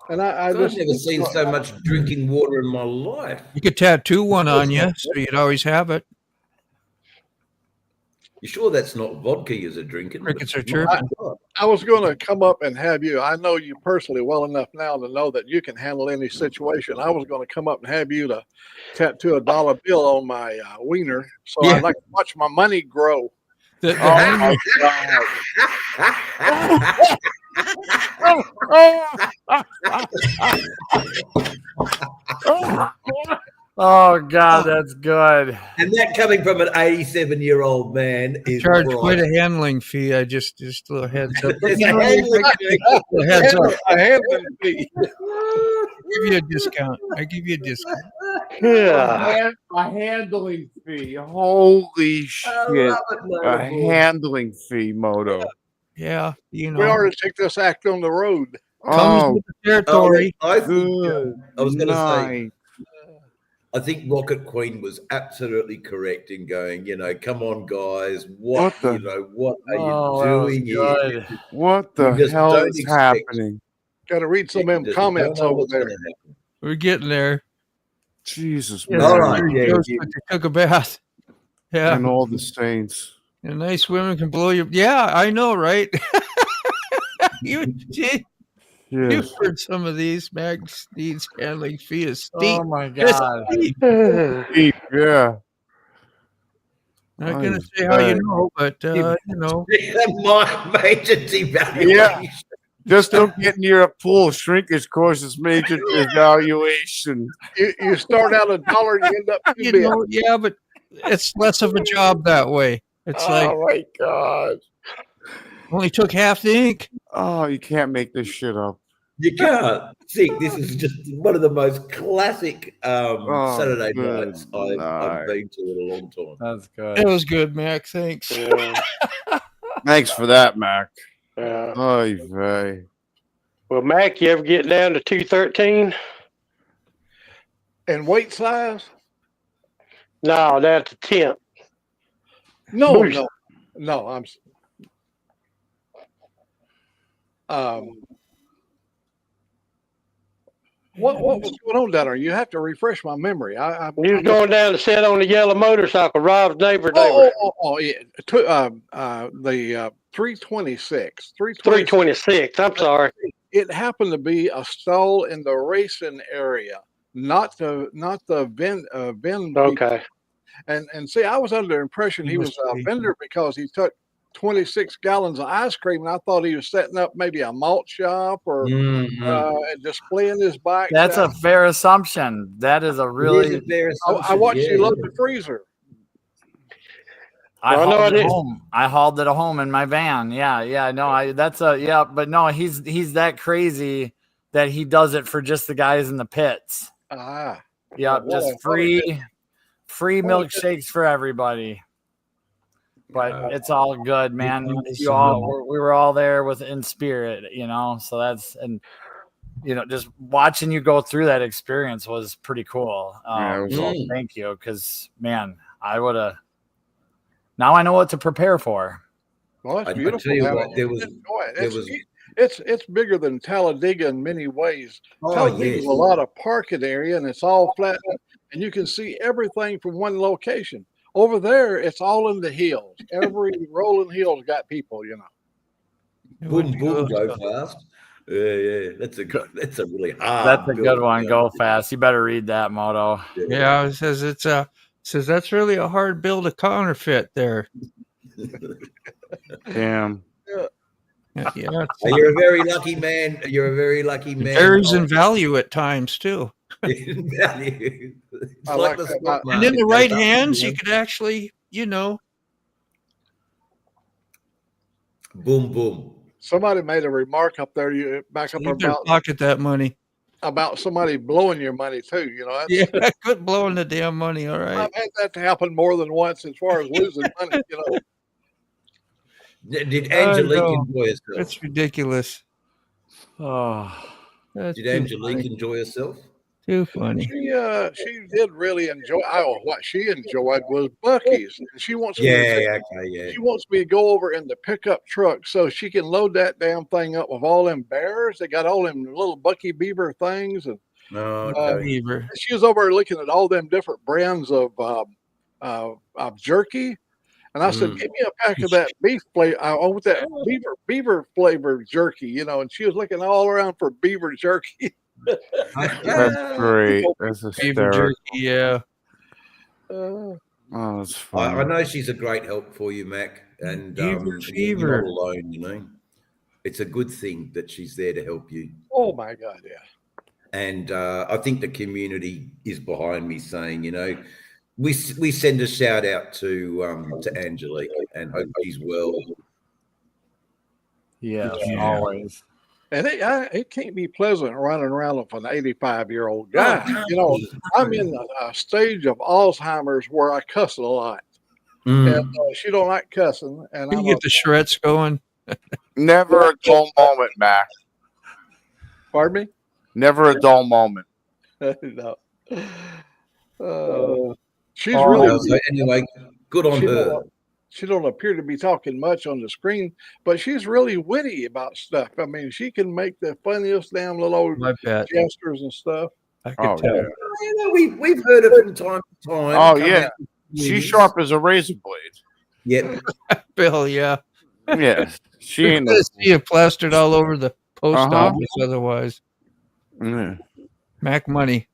And I've I've never seen so much drinking water in my life. You could tattoo one on you, so you'd always have it. You sure that's not vodka you're drinking? Crickets are chirping. I was going to come up and have you. I know you personally well enough now to know that you can handle any situation. I was going to come up and have you to tattoo a dollar bill on my wiener, so I'd like to watch my money grow. The Oh Oh God, that's good. And that coming from an 87-year-old man is charge right. quite a handling fee. I just a little heads up. There's a handling fee. Little heads up. A handling fee. Give you a discount. I give you a discount. Yeah. A handling fee. Holy shit. A handling fee, Moto. Yeah, you We know. already take this act on the road. Comes with the territory. I think, good. I was going to say, night. I think Rocket Queen was absolutely correct in going, come on, guys, what What are Oh, you doing that here? was good. What the You just hell don't is expect- happening? Got to read some of them Just comments don't know over what's there. gonna happen. We're getting there. Jesus, Yeah, man. All right. Mary Yeah, Jo's yeah. took a bath. Yeah. And all the saints. And nice women can blow you. Yeah, I know, right? You've Yes. heard some of these. Max needs handling fee is steep. Oh my Just God. steep. Deep, yeah. Not I gonna was say how you bad. know, but you know. My major devaluation. Yeah. Just don't get near a pool. Shrinkage causes major devaluation. You start out $1, you end up You $2. know, yeah, but it's less of a job that way. It's like Oh my God. only took half the ink. Oh, you can't make this shit up. You can't. See, this is just one of the most classic Saturday good nights I've night. been to in a long time. That's good. It was good, Max. Thanks. Yeah. Thanks for that, Mac. Yeah. Oy vey. Well, Mac, you ever get down to 213? And weight size? No, that's a 10th. No, Boost. no. What was going on down there? You have to refresh my memory. You was going down to sit on the yellow motorcycle, Rob's neighbor. Yeah. The 326. 326. I'm sorry. It happened to be a stall in the racing area, not the vendor. Okay. And see, I was under the impression he was a vendor because he took 26 gallons of ice cream, and I thought he was setting up maybe a malt shop or and displaying his bike. That's a fair assumption. That is a really. I watched you load the freezer. I Well, no, I hauled it didn't. home. I hauled it home in my van. Yeah. No, but no, he's that crazy that he does it for just the guys in the pits. Ah, Yeah, what just a- free milkshakes for everybody. But it's all good, man. We were all there in spirit, So that's just watching you go through that experience was pretty cool. So thank you, because man, I would have. Now I know what to prepare for. Well, it's I beautiful. tell you Now. what, there was It's bigger than Talladega in many ways. Talladega yes. is a lot of parking area, and it's all flat, and you can see everything from one location. Over there, it's all in the hills. Every rolling hill's got people, Boom, boom, go fast. Yeah. That's a really hard. That's a good build, one. you know. Go fast. You better read that, Moto. Yeah, it says says that's really a hard bill to counterfeit there. Damn. Yeah, You're a very lucky man. You're a very lucky man. varies in value at times too. In value. It's I like like the that. stock And in market the right goes up and hands, you down. could actually, Boom, boom. Somebody made a remark up there. You back up you better about pocket that money. somebody blowing your money too. You know, that's, Yeah, quit blowing the damn money. All right. I've had that to happen more than once as far as losing money. You know, Did Angelique know. enjoy herself? That's ridiculous. Oh, That's Did too Angelique funny. enjoy herself? Too funny. she did really enjoy. What she enjoyed was Bucky's. She wants me. Yeah. She wants me to go over in the pickup truck so she can load that damn thing up with all them bears. They got all them little Bucky Beaver things, and Oh, okay. Beaver. she was over looking at all them different brands of jerky. And I said, Mm. "Give me a pack of that beef flavor. I want that beaver flavored jerky, you know." And she was looking all around for beaver jerky. That's great. That's Beaver hysterical. jerky. Yeah. Oh, that's I funny. know she's a great help for you, Mac, and Beaver you're fever. not alone. You know, it's a good thing that she's there to help you. Oh my God, yeah. And I think the community is behind me saying, you know, we send a shout out to Angelique and hope she's well. yes, Yeah. always. And it can't be pleasant running around with an 85-year-old guy. You know, I'm in a stage of Alzheimer's where I cuss a lot, Mm. and she don't like cussing. And You I'm get the shreds going. Never a dull moment, Mac. pardon Never a dull moment. me. No. She's Oh, really. So anyway, good on She her. don't appear to be talking much on the screen, but she's really witty about stuff. I mean, she can make the funniest damn little old I bet. gestures and stuff. I could Oh, tell. yeah. You know, we've heard her from time to time. Oh, come yeah. out with She's movies. sharp as a razor blade. Yep. Bill, yeah. Yes. She ain't no. I see it plastered all over the post Uh-huh. office otherwise. Yeah. Mac money.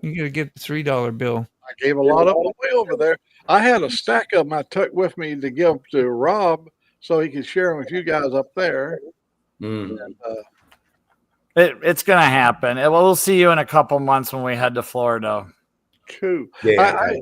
You gotta get the $3 bill. I gave a lot of them away over there. I had a stack of them I took with me to give to Rob so he could share them with you guys up there. Mm. And, It's gonna happen. We'll see you in a couple months when we head to Florida. cool. Yeah.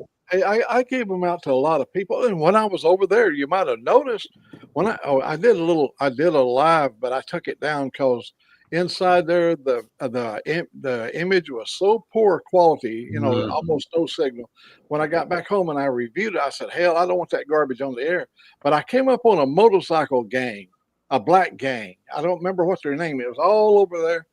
I gave them out to a lot of people, and when I was over there, you might have noticed when I did a live, but I took it down because inside there the image was so poor quality, you know, Mm. almost no signal. When I got back home and I reviewed it, I said, "Hell, I don't want that garbage on the air." But I came up on a motorcycle gang, a black gang. I don't remember what their name. It was all over there.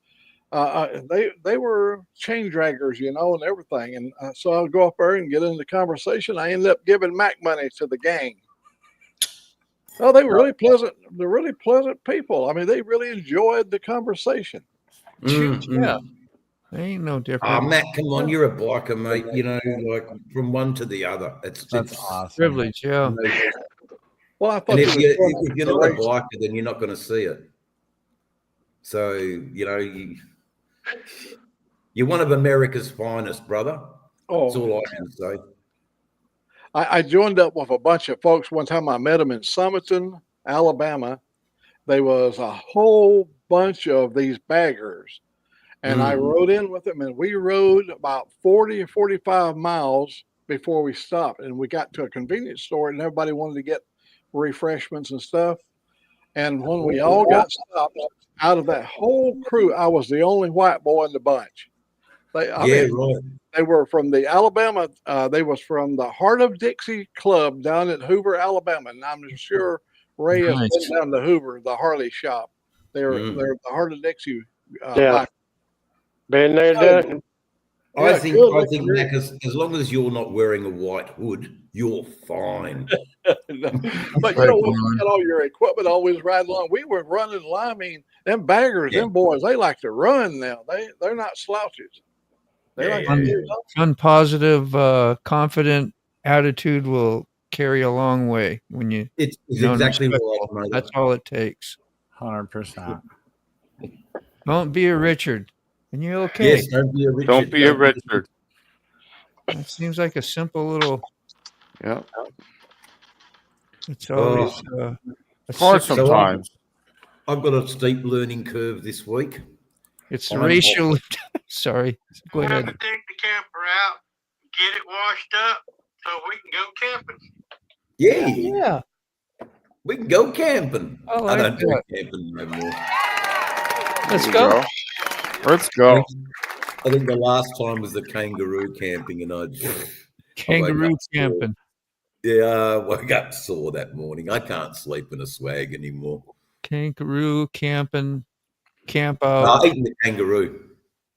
They were chain draggers, you know, and everything. And so I'll go up there and get into the conversation. I ended up giving Mac money to the gang. Oh, they were really pleasant. They're really pleasant people. I mean, they really enjoyed the conversation. Mm, Yeah. mm. They ain't no Oh, different. Matt, come on, you're a biker, mate. You know, like from one to the other. That's It's awesome. Privilege, yeah. Well, I thought And it if was you're, fun if you're to not a race. biker, then you're not going to see it. So, you know, you're one of America's finest, brother. That's Oh, all I can say. I joined up with a bunch of folks one time. I met them in Summerton, Alabama. There was a whole bunch of these baggers. And I rode in with them, and we rode about 40 or 45 miles before we stopped. And we got to a convenience store, and everybody wanted to get refreshments and stuff. And when we all got stopped, out of that whole crew, I was the only white boy in the bunch. Right. They were from the Alabama. They was from the Heart of Dixie Club down at Hoover, Alabama. And I'm sure Ray has Nice. been down to Hoover, the Harley shop. They're the Heart of Dixie. Yeah. Been there, done. I think, Mac, as long as you're not wearing a white hood, you're fine. But you know, when you got all your equipment always riding along, we were running. I mean, them baggers, them boys, they like to run now. They're not slouches. They like to get up. Fun, positive, confident attitude will carry a long way when you. It's you know, exactly respectful. right, mate. That's all it takes. 100%. Don't be a Richard. And you're okay. Yes, don't be a Richard. Don't be a Richard. That seems like a simple little. Yeah. It's always Hard simple- sometimes. I've got a steep learning curve this week. It's I'm racial. Sorry. Go We'll have ahead. to take the camper out, get it washed up, so we can go camping. Yeah, Yeah. we can go camping. I like don't do that. camping no more. Let's There go. you Let's go. I think the last time was the kangaroo camping, and I Kangaroo up sore. camping. Yeah, I woke up sore that morning. I can't sleep in a swag anymore. Kangaroo camping. Camp out. Eating the kangaroo.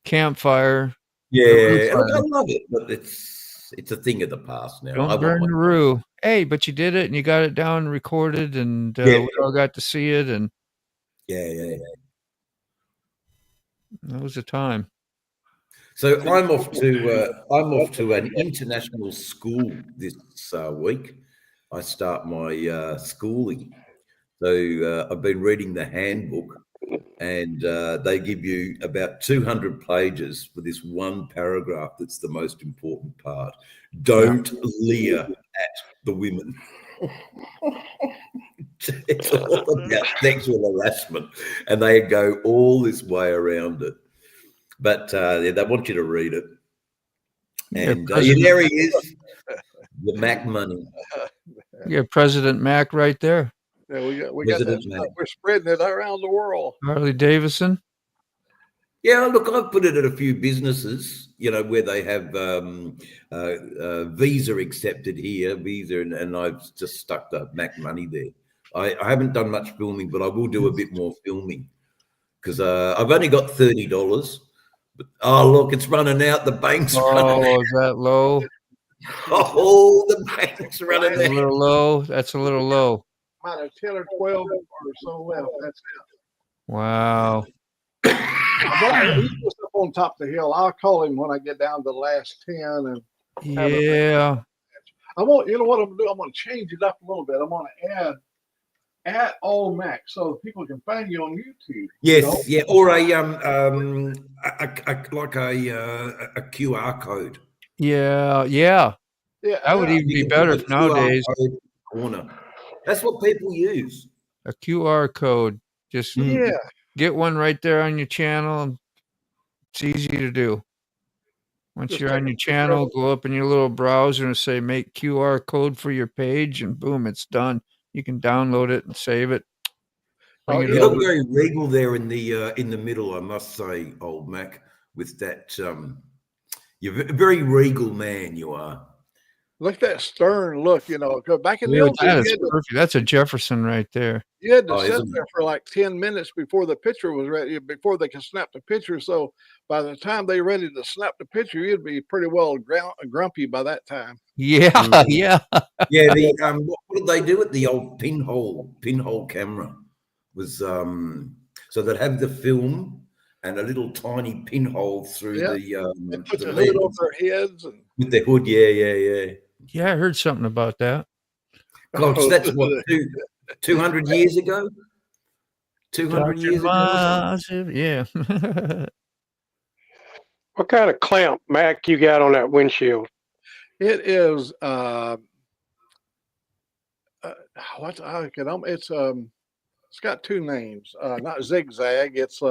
Campfire. Yeah, look, I love it, but it's a thing of the past now. Don't burn the roo. Hey, but you did it and you got it down and recorded, and we all got to see it, and Yeah. that was a time. So I'm off to an international school this week. I start my schooling. So I've been reading the handbook, and they give you about 200 pages for this one paragraph that's the most important part. Don't leer at the women. It's all about sexual harassment, and they go all this way around it. But they want you to read it. And there he is, the Mac money. You got President Mac right there. Yeah, we got that President stuff. Mac. We're spreading it around the world. Harley Davidson. Yeah, look, I've put it at a few businesses, where they have Visa accepted here, Visa, and I've just stuck the Mac money there. I haven't done much filming, but I will do a bit more filming because I've only got $30. But, look, it's running out. The bank's running out. Is that low? Oh, the bank's running That's a out. little low. That's a little low. Might have 10 or 12 or so left. That's it. Wow. He's just up on top of the hill. I'll call him when I get down to the last 10. And Yeah. I want, you know what I'm gonna do? I'm gonna change it up a little bit. I'm gonna add all Mac so people can find you on YouTube. Yes, yeah, or a QR code. Yeah. That would even be better nowadays. Corner. That's what people use. A QR code. Just get one right there on your channel. It's easy to do. Once Just you're take on a your picture channel, of it. go up in your little browser and say make QR code for your page, and boom, it's done. You can download it and save it. Bring it You over. look very regal there in the middle, I must say, old Mac, with that. You're a very regal man, you are. Look at that stern look, 'cause back in the old That days, is perfect. That's a Jefferson right there. you had to Oh, sit isn't there for like 10 minutes before the picture was ready, before they could snap the picture. So by the time they ready to snap the picture, you'd be pretty well grumpy by that time. Yeah, yeah. Yeah, what did they do with the old pinhole camera? Was so they'd have the film and a little tiny pinhole through They put the the hood lens over their heads. And with the hood. Yeah. Yeah, I heard something about that. Gosh, that's what 200 years ago. 200 years ago. Yeah. What kind of clamp, Mac, you got on that windshield? it is it's got two names. Not zigzag. It's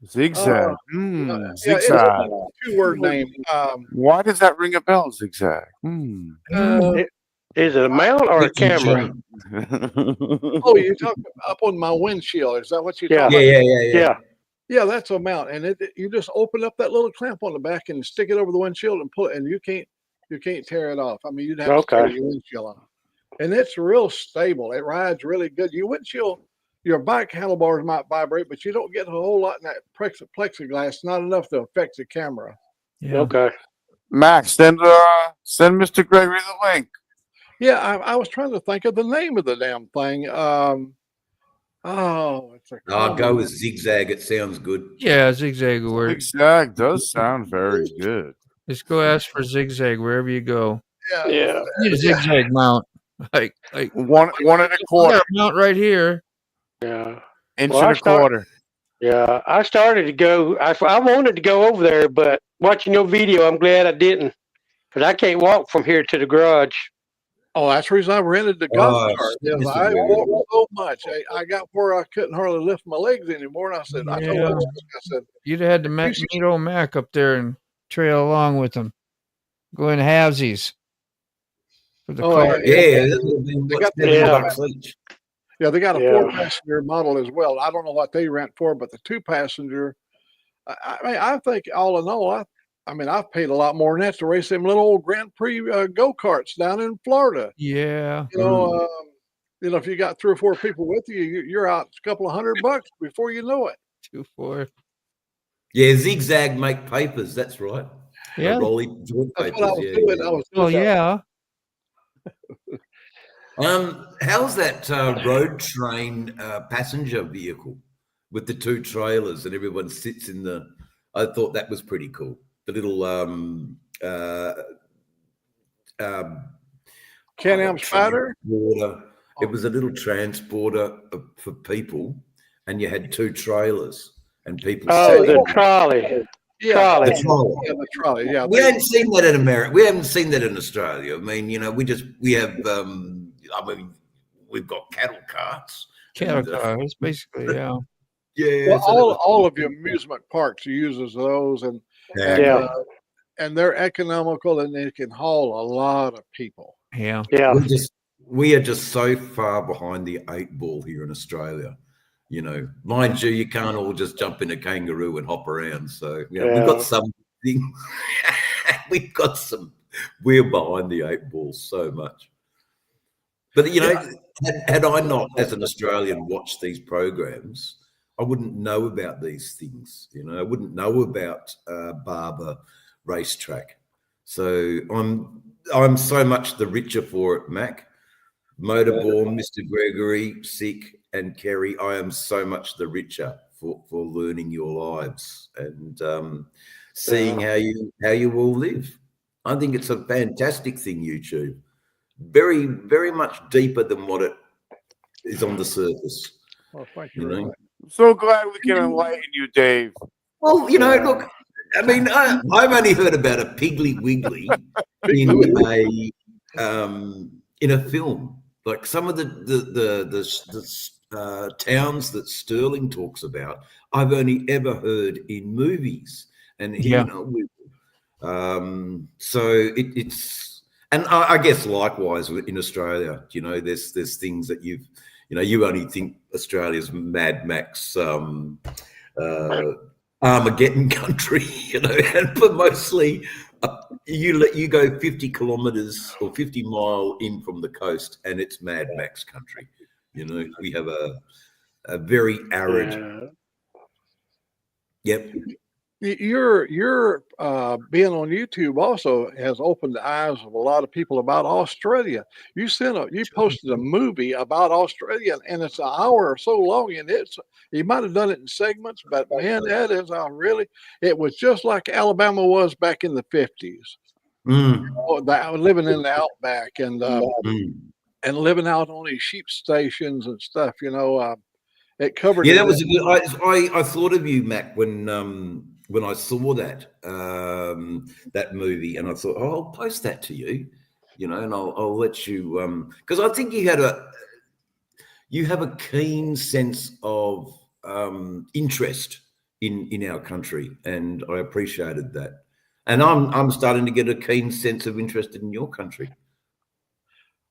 Zigzag. it's Zigzag. a two-word name. Why does that ring a bell? Zigzag. Is it a mount or a It's a camera? Oh, you're talking up on my windshield. Is that what you're Yeah. talking about? Yeah. Yeah, that's a mount, and you just open up that little clamp on the back and stick it over the windshield and pull it, and you can't tear it off. I mean, you'd have to tear Okay. your windshield off, and it's real stable. It rides really good. Your windshield, your bike handlebars might vibrate, but you don't get a whole lot in that plexiglass. Not enough to affect the camera. Yeah. Okay. Max, send Mr. Gregory the link. Yeah, I was trying to think of the name of the damn thing. It's a I'll go with zigzag. It sounds good. Yeah, zigzag works. Zigzag does sound very good. Just go ask for zigzag wherever you go. yeah. Yeah. You need a zigzag mount. Like One and a I got quarter, a mount right here. Yeah. inch Well, and a quarter. Yeah, I started to go. I wanted to go over there, but watching your video, I'm glad I didn't, because I can't walk from here to the garage. Oh, that's the reason I rented the golf cart. Yes, Mr. I Gregory. walked so much. I got where I couldn't hardly lift my legs anymore. And I said, I told Yeah. him, I said, You'd have had to meet old Mac up there and trail along with him. Go in halvesies for the car. Yeah, they got Yeah. they got a Yeah. 4-passenger model as well. I don't know what they rent for, but the 2-passenger, I mean, I think all in all, I mean, I've paid a lot more than that to race them little old Grand Prix go-karts down in Florida. Yeah. You know, if you got 3 or 4 people with you, you're out a couple of $100 before you know it. 2-4. Yeah, zigzag make papers. That's right. Yeah. Rolly joint That's papers. what I was doing. Yeah. I was doing that. Yeah. How's that road train passenger vehicle with the 2 trailers and everyone sits in the? I thought that was pretty cool. The little Can-Am Spider. It was a little transporter for people, and you had 2 trailers and people. Oh, the trolley. Yeah, Trolley. the trolley. Yeah, We haven't seen that in America. We haven't seen that in Australia. I mean, you know, we have. I mean, we've got cattle carts. Cattle cars, basically. Yeah. Yeah. Well, all of the amusement parks uses those, and they're economical, and they can haul a lot of people. Yeah. Yeah. We are just so far behind the 8 ball here in Australia. You know, mind you, you can't all just jump in a kangaroo and hop around. So we've got something. We're behind the 8 ball so much. But you know, had I not, as an Australian, watched these programs, I wouldn't know about these things. You know, I wouldn't know about Barber racetrack. So I'm so much the richer for it, Mac. Motorborn, Mr. Gregory, Sick, and Kerry. I am so much the richer for learning your lives and seeing how you all live. I think it's a fantastic thing, YouTube. Very, very much deeper than what it is on the surface. Well, thank you very much. I'm so glad we can enlighten you, Dave. Well, you know, look, I mean, I've only heard about a Piggly Wiggly in a film. Like some of the towns that Sterling talks about, I've only ever heard in movies, and you know, so it's. And I guess likewise in Australia, you know, there's things that you only think Australia's Mad Max Armageddon country, you know, but mostly you go 50 kilometers or 50 mile in from the coast and it's Mad Max country. You know, we have a very arid. Yep. Your being on YouTube also has opened the eyes of a lot of people about Australia. You posted a movie about Australia, and it's an hour or so long, and you might have done it in segments, but man, that is it was just like Alabama was back in the 50s. Living in the outback and living out on these sheep stations and stuff. You know, it covered. Yeah, that was a good. I thought of you, Mac, when I saw that that movie, and I thought, oh, I'll post that to you, you know, and I'll let you because I think you have a keen sense of interest in our country, and I appreciated that. And I'm starting to get a keen sense of interest in your country.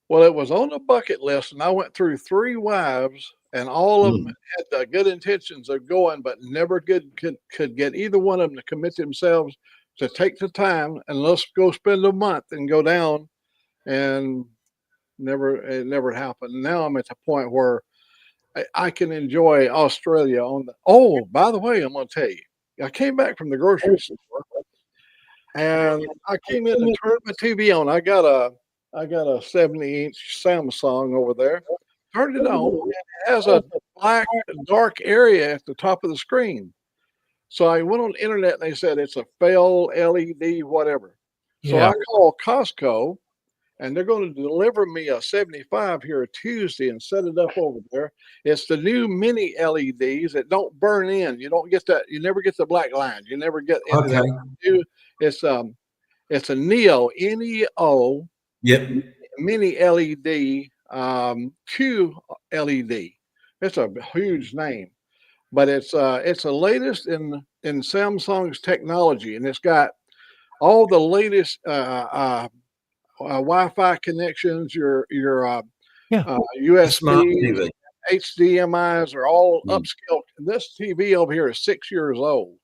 Well, it was on the bucket list, and I went through 3 wives, and all of them had the good intentions of going, but never could get either one of them to commit themselves to take the time and let's go spend a month and go down, and it never happened. Now I'm at the point where I can enjoy Australia by the way, I'm going to tell you, I came back from the grocery store, and I came in and turned my TV on. I got a 70-inch Samsung over there. Turned it on. It has a black, dark area at the top of the screen. So I went on the internet and they said it's a failed LED, whatever. So I called Costco, and they're going to deliver me a 75 here Tuesday and set it up over there. It's the new mini LEDs that don't burn in. You don't get that. You never get the black lines. You never get into Okay. that. It's a Neo NEO Yep. mini LED Q LED. It's a huge name, but it's the latest in Samsung's technology, and it's got all the latest Wi-Fi connections, your Smart USB, TV. HDMI's are all Mm. upscaled. This TV over here is 6 years old,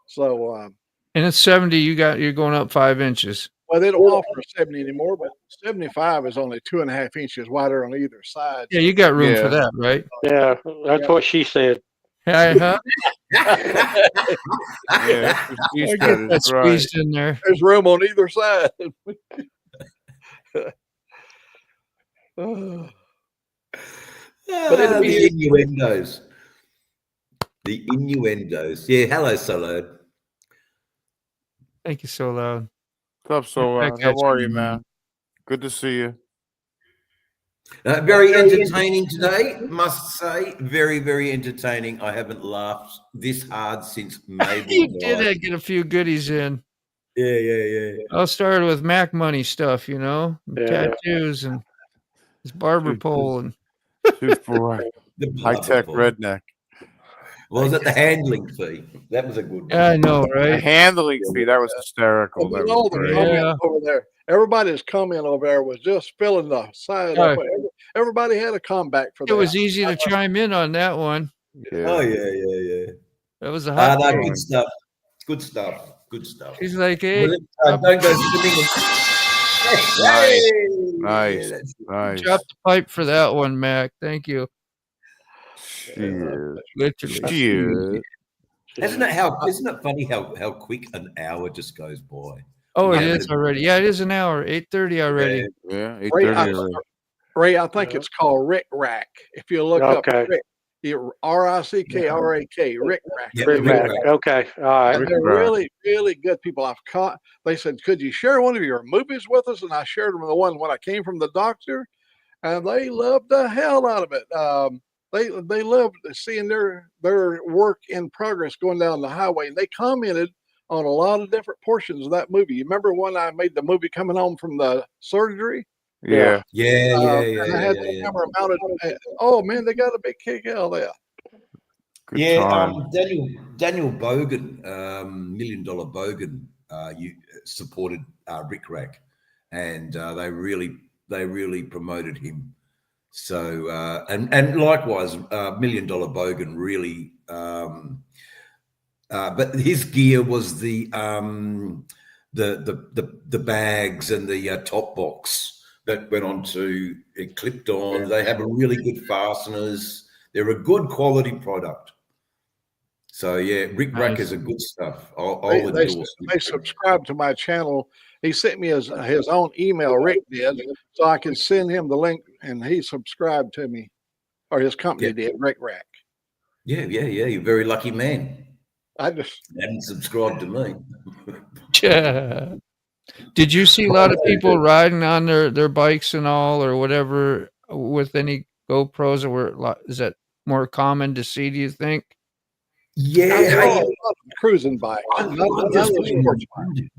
so And it's 70. You're going up 5 inches. well, they don't offer 70 anymore, but 75 is only 2.5 inches wider on either side. Yeah, you got room Yeah. for that, right? Yeah, that's what she said. Huh? Yeah, that's what she I said, get that is right. squeezed in there. There's room on either side. But it'll be- the innuendos. The innuendos. Yeah, hello, Salad. Thank you so loud. What's up, so Back how at you, are you, man. man? Good to see you. Very entertaining today, must say. Very, very entertaining. I haven't laughed this hard since Mabel You died. did get a few goodies in. Yeah. I'll start with Mac money stuff, Yeah. tattoos and his barber Dude, pole and Super The high-tech barber pole. redneck. Was it the handling fee? That was a good one. I know, The right? handling fee, that was hysterical. But That all was the great. comments over there, everybody's comment over there was just filling the side up. Everybody had a comeback for that. It was easy to chime in on that one. Oh, yeah. That was a hot No, one. good stuff. Good stuff. Good stuff. He's like, hey, Don't go swimming. Nice. Yeah, that's- Nice. drop the pipe for that one, Mac. Thank you. Shit. Literally. Shit. Isn't it funny how quick an hour just goes by? Oh, it Yeah. is already. Yeah, it is an hour. 8:30 already. Yeah, Ray, 8:30 already. Ray, I think it's called Rick Rack. If you look up Okay. Rick, RICKRAK, Rick Rack. Yeah, Bring Rick back. Rack. Okay. All right. And they're Rack. really, really good people. I've caught. They said, "Could you share one of your movies with us?" And I shared them the one when I came from the doctor, and they loved the hell out of it. They loved seeing their work in progress going down the highway, and they commented on a lot of different portions of that movie. You remember when I made the movie coming home from the surgery? Yeah. Yeah. And I had the camera mounted. Oh man, they got a big kick out of that. Good Yeah, time. Daniel Bogan, $1 Million Bogan, you supported Rick Rack, and they really promoted him. So and likewise, $1 Million Bogan really, but his gear was the bags and the top box that went on to it clipped on. They have a really good fasteners. They're a good quality product. So yeah, Rick Rack Nice. is a good stuff. I'll They endorse they subscribed to my channel. He sent me his own email. Rick did, so I could send him the link, and he subscribed to me, or his company Yeah. did. Rick Rack. Yeah. You're a very lucky man. I just You hadn't subscribed to me. Yeah. Did you see a lot of people riding on their bikes and all or whatever with any GoPros, or is that more common to see, do you think? Yeah. I saw a Hey, lot of cruising bikes. I've Not just the been sports bikes. reminded.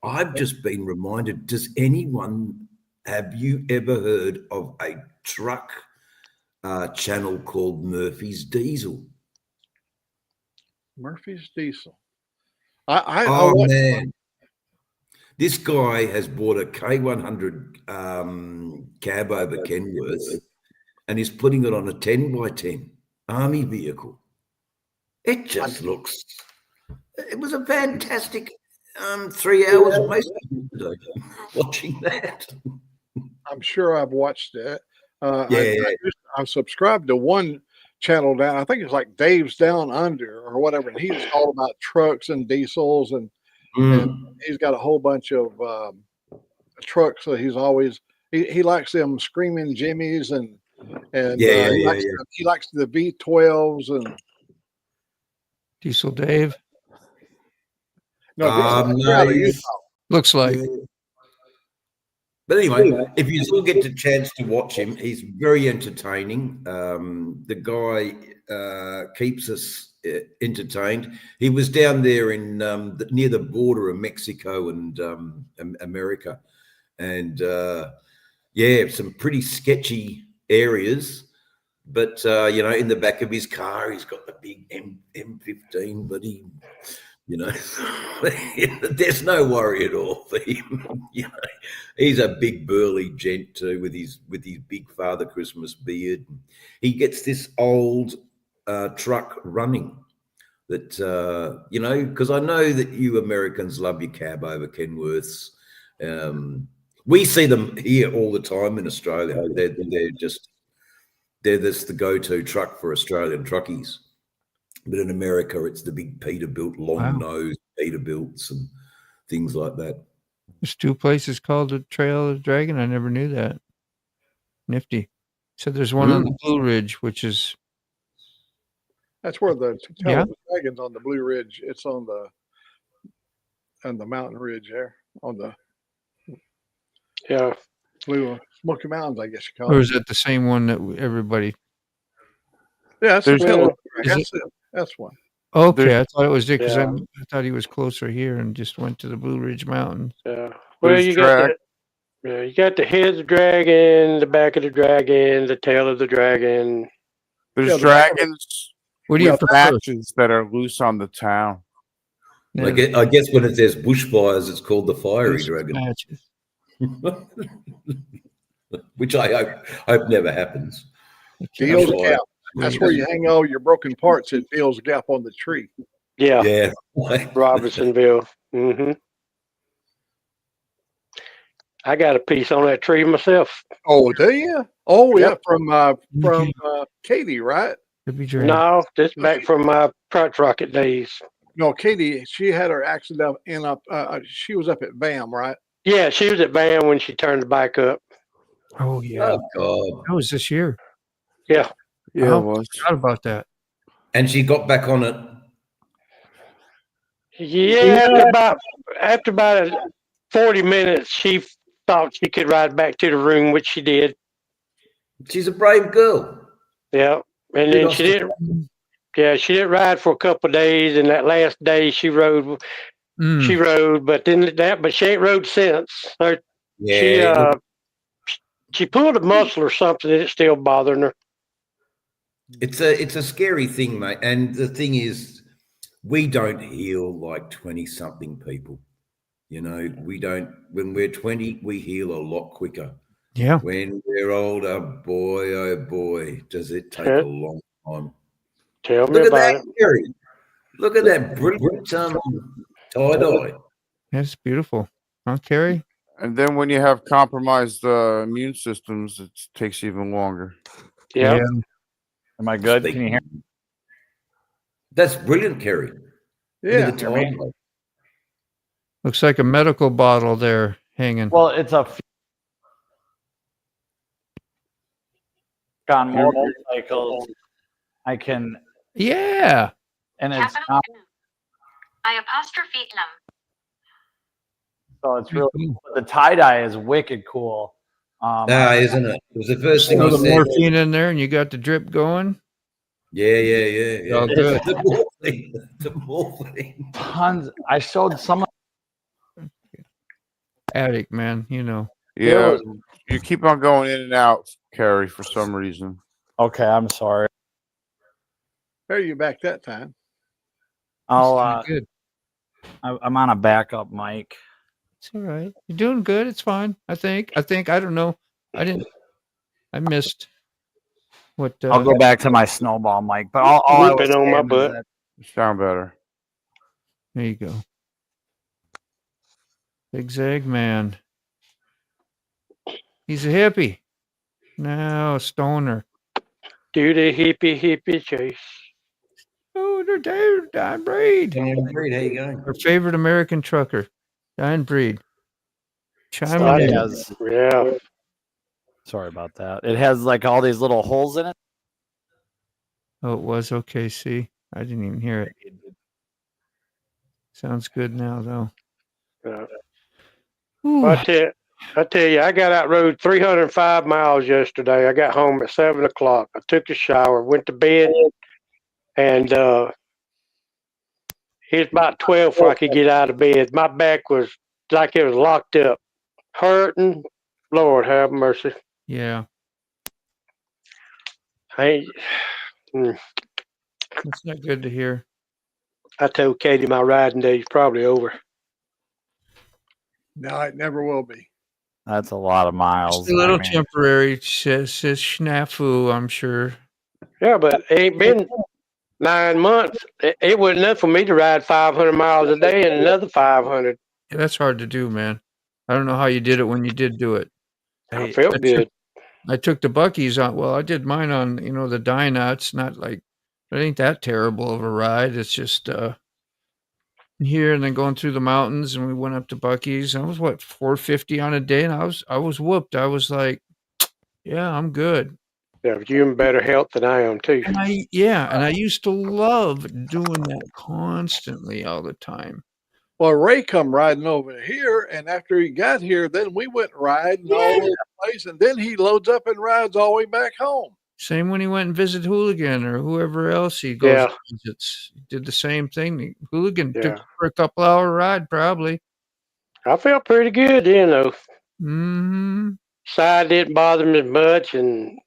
I've just been reminded. Does anyone have you ever heard of a truck channel called Murphy's Diesel? Murphy's Diesel. I Oh watched- man, this guy has bought a K100 cab over Kenworth, and he's putting it on a 10x10 army vehicle. It just looks. It was a fantastic 3 hours wasted today watching that. I'm sure I've watched it. Yeah. I subscribed to one channel down. I think it's like Dave's Down Under or whatever, and he's all about trucks and diesels, and he's got a whole bunch of trucks. So he's always he likes them screaming Jimmies and he likes the V12s and Diesel Dave? no, No, Utah. Looks like. But anyway, if you still get the chance to watch him, he's very entertaining. The guy keeps us entertained. He was down there in near the border of Mexico and America, and yeah, some pretty sketchy areas. But in the back of his car, he's got the big M15, but there's no worry at all for him. He's a big burly gent too, with his big Father Christmas beard. He gets this old truck running that because I know that you Americans love your cab over Kenworths. We see them here all the time in Australia. They're just the go-to truck for Australian truckies. But in America, it's the big Peterbilt, long-nosed Peterbilts and things like that. There's 2 places called the Trail of the Dragon. I never knew that. Nifty. So there's one on the Blue Ridge, which is... That's where the Trail of the Dragon's on the Blue Ridge. It's on the mountain ridge there on the Blue Smoky Mountains, I guess you call it. Or is it the same one that everybody... Yeah, that's one. Okay, I thought it was Dick because I thought he was closer here and just went to the Blue Ridge Mountains. Yeah. Well, you got the head of the dragon, the back of the dragon, the tail of the dragon. There's dragons. What do you matches that are loose on the town? Yeah. I guess when there's bushfires, it's called the fiery dragon. Which I hope never happens. Feels gap. That's where you hang all your broken parts. It feels gap on the tree. Yeah. Robinsonville. Mm-hmm. I got a piece on that tree myself. Oh, do you? Oh, yeah, from Katie, right? No, this back from my crotch rocket days. No, Katie, she had her accident she was up at BAM, right? Yeah, she was at BAM when she turned the bike up. Oh, yeah. Oh, God. That was this year. Yeah. Yeah, it was. Forgot about that. And she got back on it. Yeah, after about 40 minutes, she thought she could ride back to the room, which she did. She's a brave girl. Yeah, and then she didn't. Yeah, she didn't ride for a couple of days, and that last day she rode. She rode, but she ain't rode since. She pulled a muscle or something, and it's still bothering her. It's a scary thing, mate. And the thing is, we don't heal like 20-something people. We don't. When we're 20, we heal a lot quicker. Yeah. When we're older, boy, oh boy, does it take a long time. Look at that, Gary. Look at that brilliant tie-dye. That's beautiful. Huh, Carrie? And then when you have compromised immune systems, it takes even longer. Yeah. Am I good? Can you hear me? That's brilliant, Kerry. Yeah. Looks like a medical bottle there hanging. Well, it's a on motorcycles. I can. Yeah. And it's not, I apostrophe them. so it's really cool. The tie-dye is wicked cool. Isn't it? It was the first thing I the said. morphine in there and you got the drip going. Yeah. Oh, good. The morphine. Tons. I showed some. Addict, man, Yeah, you keep on going in and out, Carrie, for some reason. Okay, I'm sorry. There you back that time. Good. I'm on a backup mic. It's all right. You're doing good. It's fine. I think. I don't know. I missed what. I'll go back to my snowball mic, but all I was on my butt. Sound better. There you go. Big Zag Man. He's a hippie. No, stoner. Do the hippie chase. Oh, they're Diane Breed. Diane Breed, how you going? Her favorite American trucker, Diane Breed. Chiming in. Yeah. Sorry about that. It has like all these little holes in it. Oh, it was okay. See, I didn't even hear it. Sounds good now, though. Yeah. Ooh. Well, I tell you, I got out rode 305 miles yesterday. I got home at 7 o'clock. I took a shower, went to bed, and it's about 12 before I could get out of bed. My back was like it was locked up, hurting. Lord have mercy. Yeah. I That's not good to hear. I told Katie my riding day's probably over. No, it never will be. That's a lot of miles. Just a little temporary says snafu, I'm sure. Yeah, but it ain't been 9 months. It wasn't enough for me to ride 500 miles a day and another 500. Yeah, that's hard to do, man. I don't know how you did it when you did do it. I felt good. I took the Buckies on. Well, I did mine on, the Dynuts. Not like, it ain't that terrible of a ride. It's just here and then going through the mountains, and we went up to Buckies. I was 450 on a day, and I was whooped. I was like, yeah, I'm good. Yeah, but you're in better health than I am too. And I used to love doing that constantly all the time. Well, Ray come riding over here, and after he got here, then we went riding all over the place, and then he loads up and rides all the way back home. Same when he went and visited Hooligan or whoever else he goes and visits. He did the same thing. Hooligan took for a couple hour ride, probably. I felt pretty good, Mm-hmm. Side didn't bother me much, and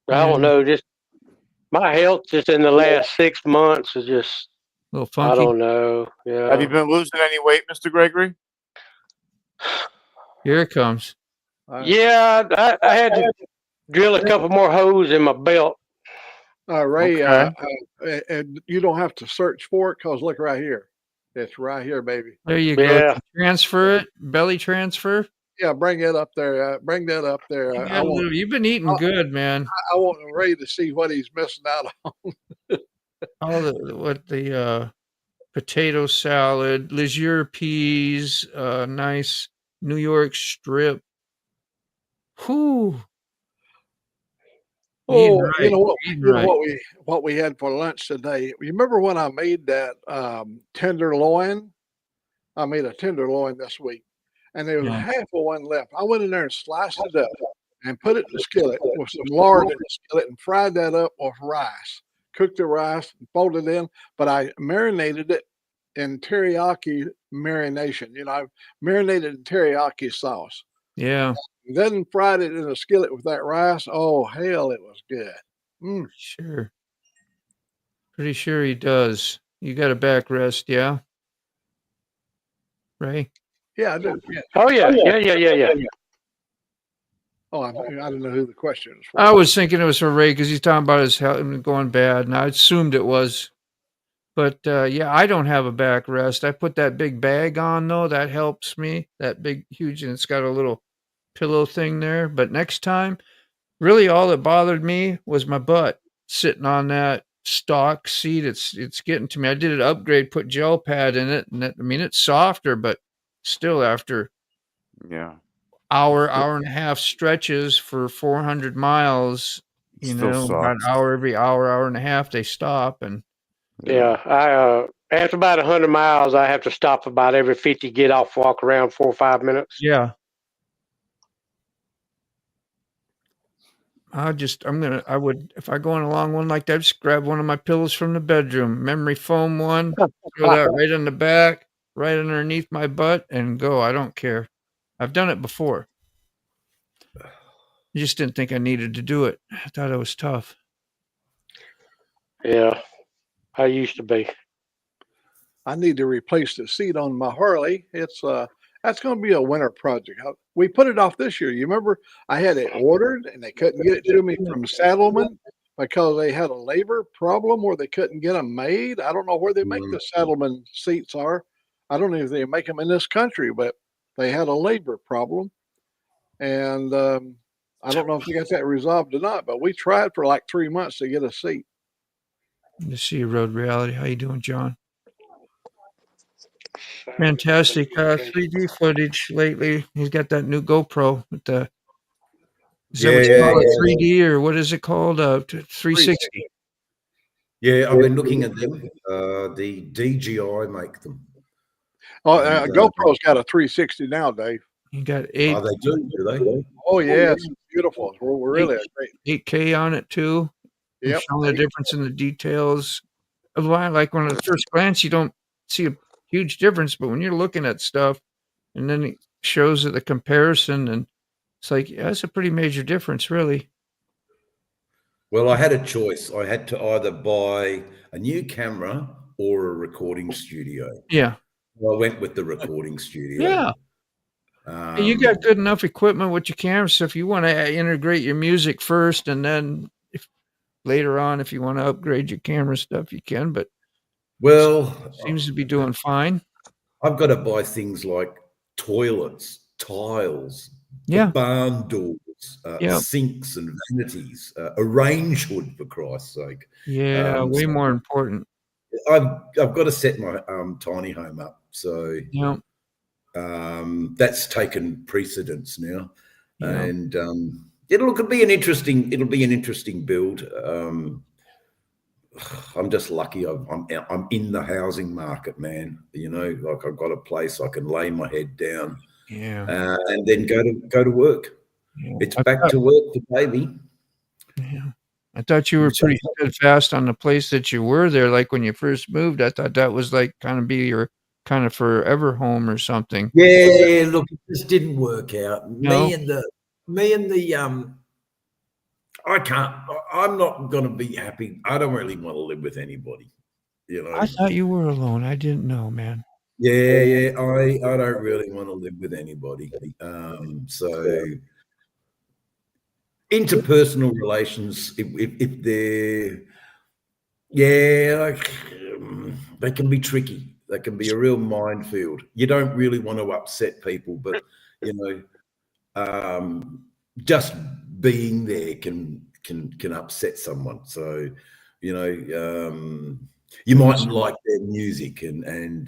I don't know, just my health just in the last 6 months is just a little funky. I don't know. Yeah. Have you been losing any weight, Mr. Gregory? Here it comes. Yeah, I had to drill a couple more holes in my belt. Ray, and you don't have to search for it because look right here. It's right here, baby. There you go. Transfer it. Belly transfer. Yeah, bring it up there. Bring that up there. You've been eating good, man. I want Ray to see what he's missing out on. The potato salad, Leisure peas, nice New York strip. Whew. Oh, right. What we had for lunch today. You remember when I made that tenderloin? I made a tenderloin this week, and there was half of one left. I went in there and sliced it up and put it in the skillet with some lard in the skillet and fried that up with rice. Cooked the rice and folded it in, but I marinated it in teriyaki marination. I marinated in teriyaki sauce. Yeah. Then fried it in a skillet with that rice. Oh, hell, it was good. Sure. Pretty sure he does. You got a back rest, yeah? Ray? Yeah, I do. Yeah. Oh, yeah. Yeah. Oh, I don't know who the question is for. I was thinking it was for Ray because he's talking about his health going bad, and I assumed it was. But, I don't have a back rest. I put that big bag on, though. That helps me. That big, huge, and it's got a little pillow thing there. But next time, really all that bothered me was my butt sitting on that stock seat. It's getting to me. I did an upgrade, put gel pad in it, and it's softer, but still after hour and a half stretches for 400 miles, about an hour every hour and a half, they stop. And I after about 100 miles, I have to stop about every 50, get off, walk around 4 or 5 minutes. Yeah. I would, if I go on a long one like that, just grab one of my pillows from the bedroom, memory foam one, throw that right on the back, right underneath my butt, and go. I don't care. I've done it before. I just didn't think I needed to do it. I thought it was tough. Yeah, I used to be. I need to replace the seat on my Harley. It's that's going to be a winter project. We put it off this year. You remember I had it ordered and they couldn't get it to me from Saddleman because they had a labor problem where they couldn't get them made. I don't know where they make the Saddleman seats are. I don't know if they make them in this country, but they had a labor problem. And I don't know if they got that resolved or not, but we tried for like 3 months to get a seat. Good to see you, Road Reality. How you doing, John? Fantastic 3D footage lately. He's got that new GoPro with the is that what you call it, 3D or what is it called? 360. Yeah, I've been looking at them. The DJI make them. GoPro's got a 360 now, Dave. You got 8. Oh, they do they? Oh yes, it's beautiful. We're really a great. 8K on it too. Yep. Showing the difference in the details. Of why, like when at first glance you don't see a huge difference, but when you're looking at stuff, and then it shows the comparison, and it's like that's a pretty major difference, really. Well, I had a choice. I had to either buy a new camera or a recording studio. Yeah. Well, I went with the recording studio. Yeah. You got good enough equipment with your camera, so if you want to integrate your music first, and then later on, if you want to upgrade your camera stuff, you can. But seems to be doing fine. I've got to buy things like toilets, tiles, barn doors, sinks and vanities, a range hood, for Christ's sake. Yeah, way more important. I've got to set my tiny home up, so that's taken precedence now, and it'll be an interesting build. I'm just lucky. I'm in the housing market, man. You know, like I've got a place I can lay my head down, and then go to work. Yeah. It's back to work for baby. Yeah. I thought you were pretty steadfast on the place that you were there. Like when you first moved, I thought that was like kind of be your kind of forever home or something. Yeah, look, it just didn't work out. Me and the I'm not going to be happy. I don't really want to live with anybody. You know, I thought you were alone. I didn't know, man. Yeah. I don't really want to live with anybody. So interpersonal relations, if they're, they can be tricky. They can be a real minefield. You don't really want to upset people, but you know, just being there can upset someone. So, you know, you mightn't like their music and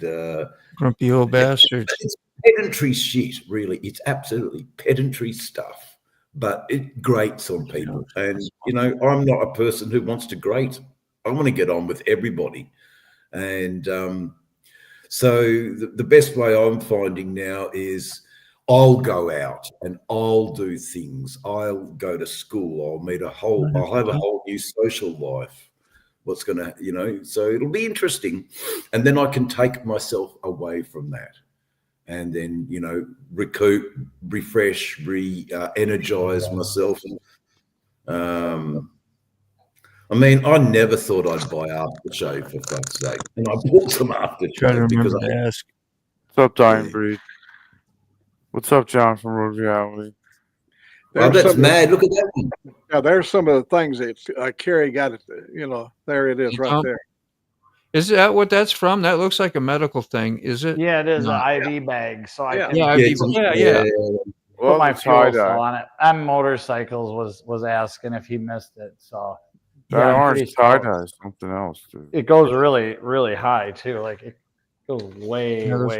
grumpy old bastard. It's pedantry shit, really. It's absolutely pedantry stuff, but it grates on people. And you know, I'm not a person who wants to grate. I want to get on with everybody. And so the best way I'm finding now is I'll go out and I'll do things. I'll go to school. I'll have a whole new social life. What's going to, you know, so it'll be interesting. And then I can take myself away from that and then, you know, recoup, refresh, energize myself. I mean, I never thought I'd buy aftershave, for fuck's sake. And I bought some aftershave because I ask. What's up, Dying Breed? What's up, John from Road Reality? Oh, that's mad. Look at that one. Yeah, there's some of the things that Carrie got it. You know, there it is, right there. Is that what that's from? That looks like a medical thing. Is it? Yeah, it is an IV bag. So I can Well, put my fuel cell on it. On motorcycles was asking if he missed it. So that orange tie-dye is something else, dude. It goes really, really high too. Like it goes way up.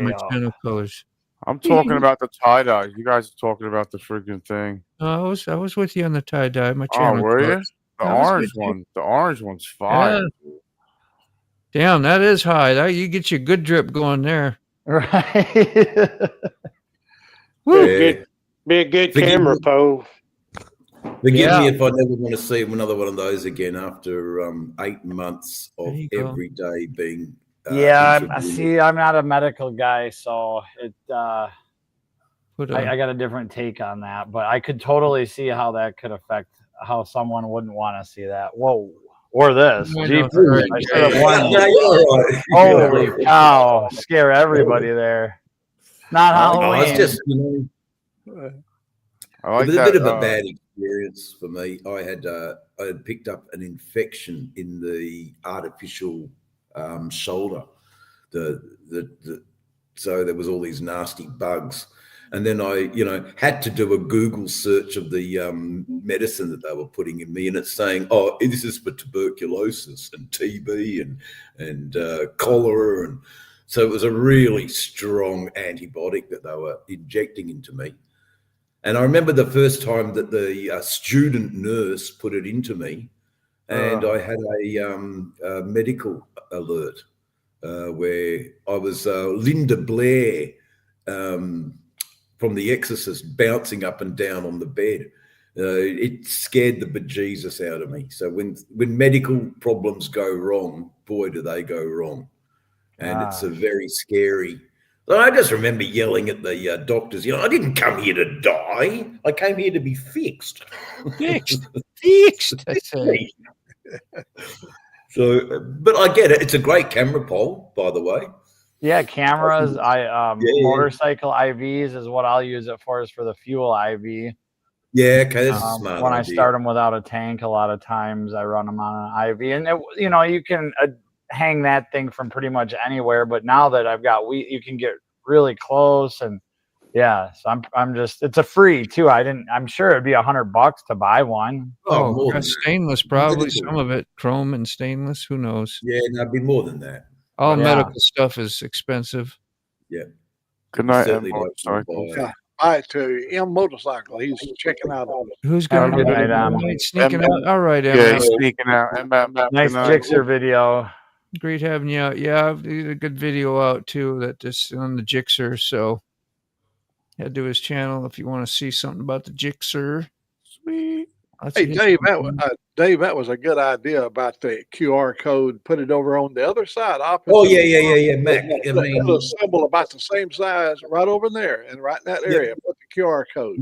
Colors. I'm talking about the tie-dye. You guys are talking about the freaking thing. I was with you on the tie-dye. Were you? The orange one. The orange one's fire. Yeah. Damn, that is high. You get your good drip going there. Right. Be a good camera, Poe. Forgive me if I never want to see another one of those again after 8 months of every day being. I'm not a medical guy, so it. I got a different take on that, but I could totally see how that could affect how someone wouldn't want to see that. Whoa. Or this. I should have won. Holy cow. Scare everybody there. Not Halloween. It's just, you know, it was a bit of a bad experience for me. I had picked up an infection in the artificial shoulder. So there was all these nasty bugs. And then I, you know, had to do a Google search of the medicine that they were putting in me, and it's saying, "Oh, this is for tuberculosis and TB and cholera," and so it was a really strong antibiotic that they were injecting into me. And I remember the first time that the student nurse put it into me, and I had a medical alert where I was Linda Blair. from The Exorcist bouncing up and down on the bed. It scared the bejesus out of me. So when medical problems go wrong, boy, do they go wrong. And it's a very scary. I just remember yelling at the doctors, I didn't come here to die. I came here to be fixed. Fixed. I say. So, but I get it. It's a great camera pole, by the way. Yeah, cameras. Motorcycle IVs is what I'll use it for. Is for the fuel IV. Yeah, okay, that's a smart when idea. I start them without a tank, a lot of times I run them on an IV, and you can hang that thing from pretty much anywhere. But now that I've got you can get really close, and yeah, so I'm just, it's a free too. I'm sure it'd be $100 to buy one. Oh, stainless, probably some of it chrome and stainless. Who knows? Yeah, no, it'd be more than that. All medical stuff is expensive. Yeah. Good night, yeah. Buy it to M Motorcycle. He's checking out all this. Who's got good night, sneaking out? All right, M. Yeah, he's sneaking out. Nice Jixer video. Great having you out. Yeah, I've got a good video out too that just on the Jixer. So head to his channel if you want to see something about the Jixer. Sweet. Hey, Dave, that was a good idea about the QR code. Put it over on the other side. Opposite. Oh, yeah, Mac. Put a symbol about the same size right over there and right in that area. Put the QR code.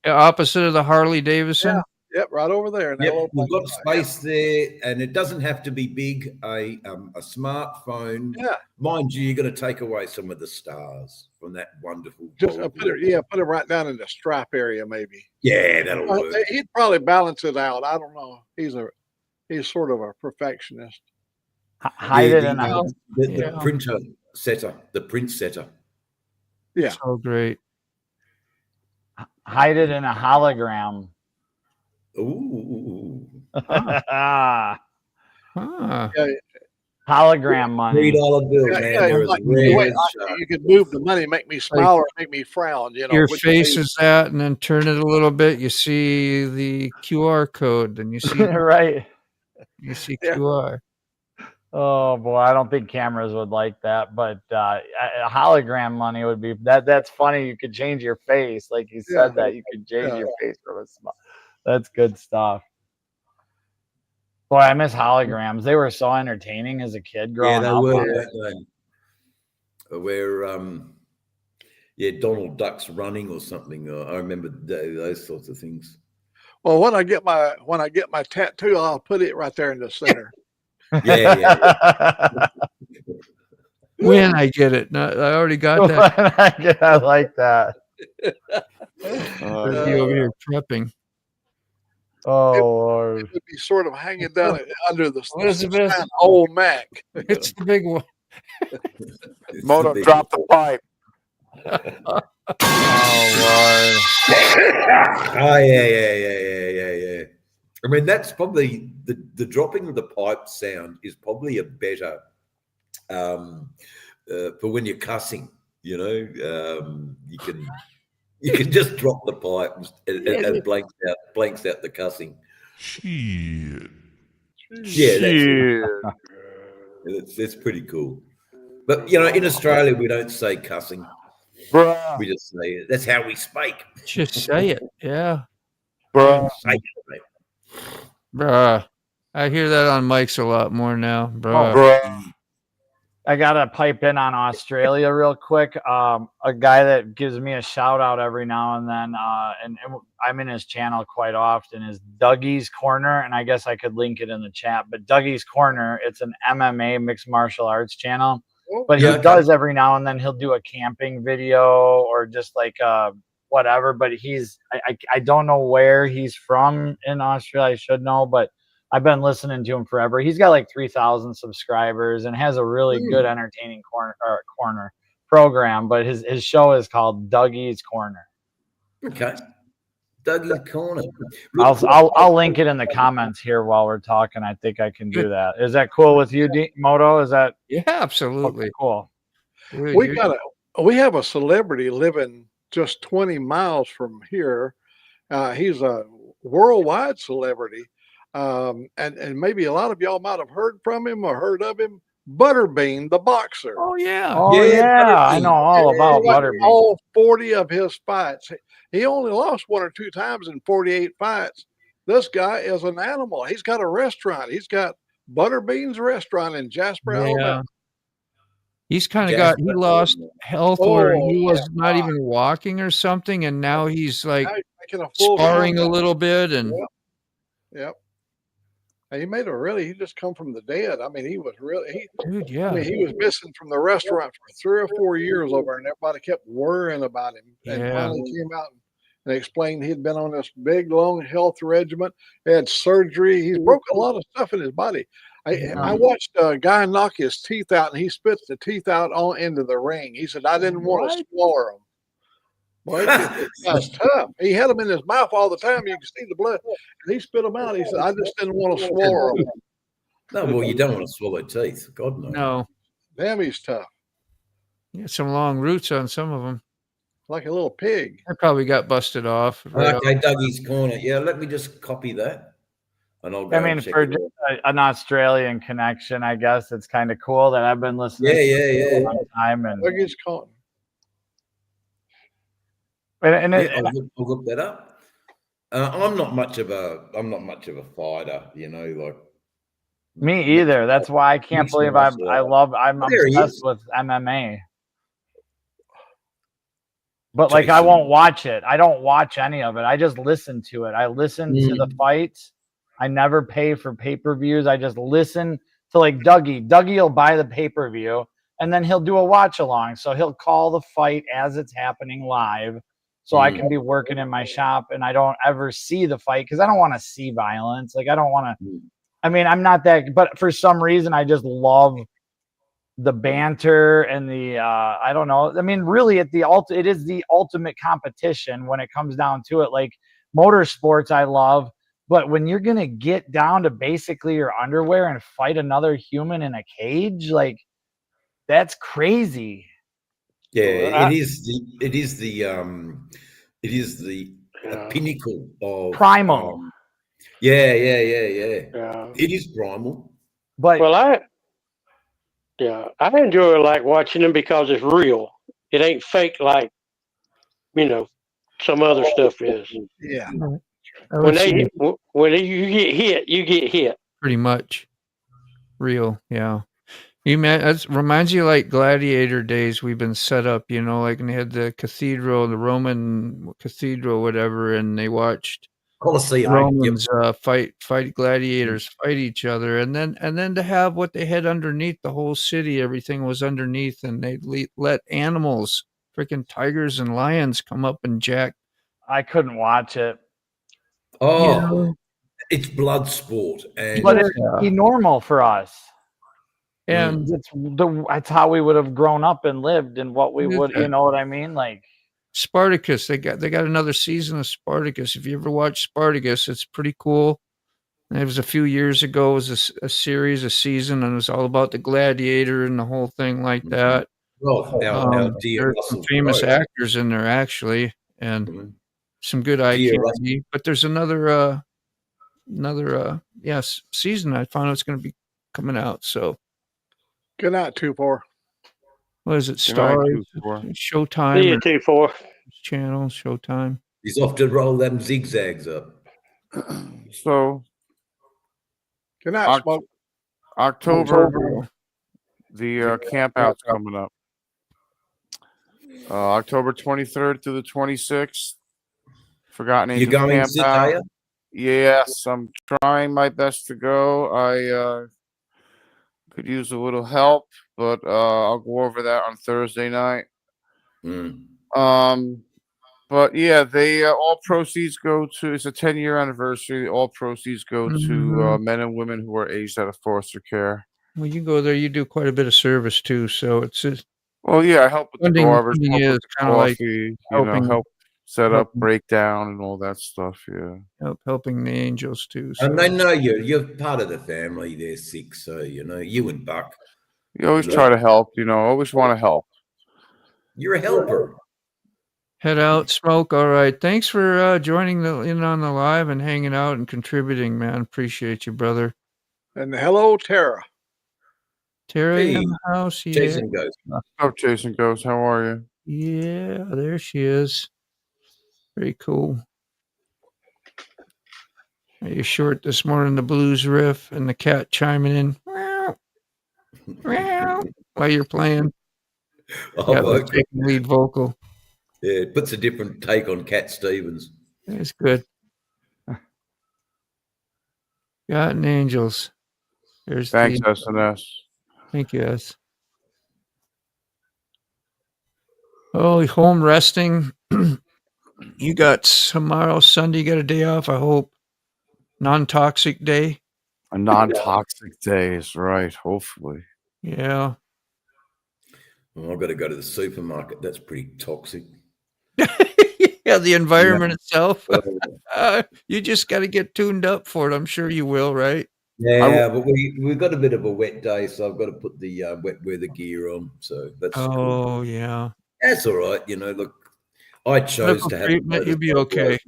Yeah, opposite of the Harley Davidson. Yep, right over there. We've got space there, and it doesn't have to be big. A smartphone. Yeah. Mind you, you're going to take away some of the stars from that wonderful. Just put it right down in the strap area, maybe. Yeah, that'll work. He'd probably balance it out. I don't know. He's sort of a perfectionist. Hide it in the printer setter, the print setter. Yeah. So great. Hide it in a hologram. Ooh. Yeah. Hologram money. $3 bill, man. You could move the money, make me smile or make me frown. Your face is that, and then turn it a little bit. You see the QR code, and you see right. You see QR. Oh boy, I don't think cameras would like that, but hologram money would be that. That's funny. You could change your face, like you said that you could change your face from a smile. That's good stuff. Boy, I miss holograms. They were so entertaining as a kid growing up. Where Donald Duck's running or something. I remember those sorts of things. Well, when I get my tattoo, I'll put it right there in the center. Yeah. When I get it, no, I already got that. I like that. Be over here prepping. Oh, Lord. It would be sort of hanging down under the old Mac. It's the big one. Moto, drop the pipe. Oh, Lord. Oh, yeah. I mean, that's probably the dropping of the pipe sound is probably a better for when you're cussing. You can just drop the pipe and it blanks out the cussing. Shit. Yeah, that's pretty cool. But in Australia we don't say cussing. Bruh. We just say it. That's how we speak. Just say it. Yeah. Bruh. Say it, mate. Bruh. I hear that on mics a lot more now. Bruh. Bruh. I gotta pipe in on Australia real quick. A guy that gives me a shout out every now and then, and I'm in his channel quite often, is Dougie's Corner, and I guess I could link it in the chat. But Dougie's Corner, it's an MMA mixed martial arts channel. But he does every now and then he'll do a camping video or just like whatever. But I don't know where he's from in Australia. I should know, but I've been listening to him forever. He's got like 3,000 subscribers and has a really good entertaining corner program. But his show is called Dougie's Corner. Okay. Dougie's Corner. I'll link it in the comments here while we're talking. I think I can do that. Is that cool with you, Moto? Is that absolutely okay, cool? We have a celebrity living just 20 miles from here. He's a worldwide celebrity. And maybe a lot of y'all might have heard from him or heard of him. Butterbean, the boxer. Oh yeah. Oh Yeah, yeah, I Butterbean. know all Yeah, about He won Butterbean. all 40 of his fights. He only lost 1 or 2 times in 48 fights. This guy is an animal. He's got a restaurant. He's got Butterbean's restaurant in Jasper, Alabama. He's kind of Jasper, he lost health where Oh, he yeah. was not even walking or something, and now he's like Now he's making a full sparring a comeback. little bit, and Yep. Yep. And he made a he just come from the dead. I mean, he was really, dude, I yeah, mean, he was missing from the restaurant for 3 or 4 years over, and everybody kept worrying about him. And Yeah. finally came out and explained he'd been on this big, long health regimen. He had surgery. He's broke a lot of stuff in his body. I watched a guy knock his teeth out, and he spits the teeth out on into the ring. He said, "I didn't want to swallow them." Boy, that's tough. He had them in his mouth all the time. You can see the blood. And he spit them out. He said, "I just didn't want to swallow them." No, well, you don't want to swallow teeth. God, no. no, Damn, he's tough. he had some long roots on some of them. Like a little pig. I probably got busted off. Right Okay, Dougie's Corner. Yeah, let me just copy that. And I'll go I mean, and check for it out. an Australian connection, I guess it's kind of cool that I've been listening. Yeah. For a long time, and Dougie's Corner. I'll look that up. I'm not much of a fighter, like me either. That's why I can't mixed believe martial art. I'm There he obsessed is. with MMA. But like, I Jason. won't watch it. I don't watch any of it. I just listen to it. I listen to the fights. I never pay for pay-per-views. I just listen to like Dougie. Dougie will buy the pay-per-view and then he'll do a watch along. So he'll call the fight as it's happening live. So I can be working in my shop and I don't ever see the fight because I don't want to see violence. Like I don't want to, I mean, I'm not that, but for some reason I just love the banter and the I don't know. I mean, really it is the ultimate competition when it comes down to it. Like motorsports I love, but when you're gonna get down to basically your underwear and fight another human in a cage, like that's crazy. Yeah, it is the pinnacle of primal. Yeah. It is primal. But I enjoy like watching them because it's real. It ain't fake like some other stuff is. Yeah. When you get hit, you get hit. Pretty much real, yeah. That reminds you like gladiator days. We've been set up, like when they had the cathedral, the Roman cathedral, whatever, and they watched Colosseum. Romans fight gladiators, fight each other, and then to have what they had underneath the whole city, everything was underneath, and they let animals, freaking tigers and lions, come up and jack. I couldn't watch it. Oh, it's blood sport, but it's normal for us. And that's how we would have grown up and lived, and what we would, you know what I mean? Like Spartacus, they got another season of Spartacus. If you ever watch Spartacus, it's pretty cool. It was a few years ago. It was a season, and it was all about the gladiator and the whole thing like that. Well, there's some famous actors in there actually, and some good IQ. But there's another season. I found it's going to be coming out. So good night, 2-4. What is it? Star Showtime? Yeah, 2-4 channel Showtime. He's off to roll them zigzags up. So good night, Smoke. October, the camp out's coming up. October 23rd to the 26th. Forgotten Angels camp out. Yes, I'm trying my best to go. I could use a little help, but I'll go over that on Thursday night. But yeah, they all proceeds go to. It's a 10-year anniversary. All proceeds go to men and women who are aged out of foster care. Well, you go there, you do quite a bit of service too. So it's well, yeah, I help with the garbage, help with the kind of like help set up, breakdown, and all that stuff. Yeah, helping the angels too. So. And they know you're part of the family. They're sick, so you and Buck. You always try to help. Always want to help. You're a helper. Head out, Smoke. All right. Thanks for joining in on the live and hanging out and contributing, man. Appreciate you, brother. And hello, Tara. Terry in Hey, the house. Yeah. Jason goes. What's up, Jason Goes? How are you? Yeah, there she is. Very cool. Are you short this morning? The blues riff and the cat chiming in meow, meow, while you're playing. Oh, Yeah, okay. taking lead vocal. Yeah, it puts a different take on Cat Stevens. That's good. Gotten Angels. There's Thanks, the SNS. thank you, S. Oh, home resting. You got tomorrow, Sunday, you got a day off, I hope. Non-toxic day. A non-toxic day is right. Hopefully. Yeah. Well, I've got to go to the supermarket. That's pretty toxic. Yeah, the environment itself. Well, You just got to get tuned up for it. I'm sure you will, right? yeah, but we've got a bit of a wet day, so I've got to put the wet weather gear on. So that's cool. Oh, yeah. That's all right. You know, look, I chose to have treatment, you'll be okay.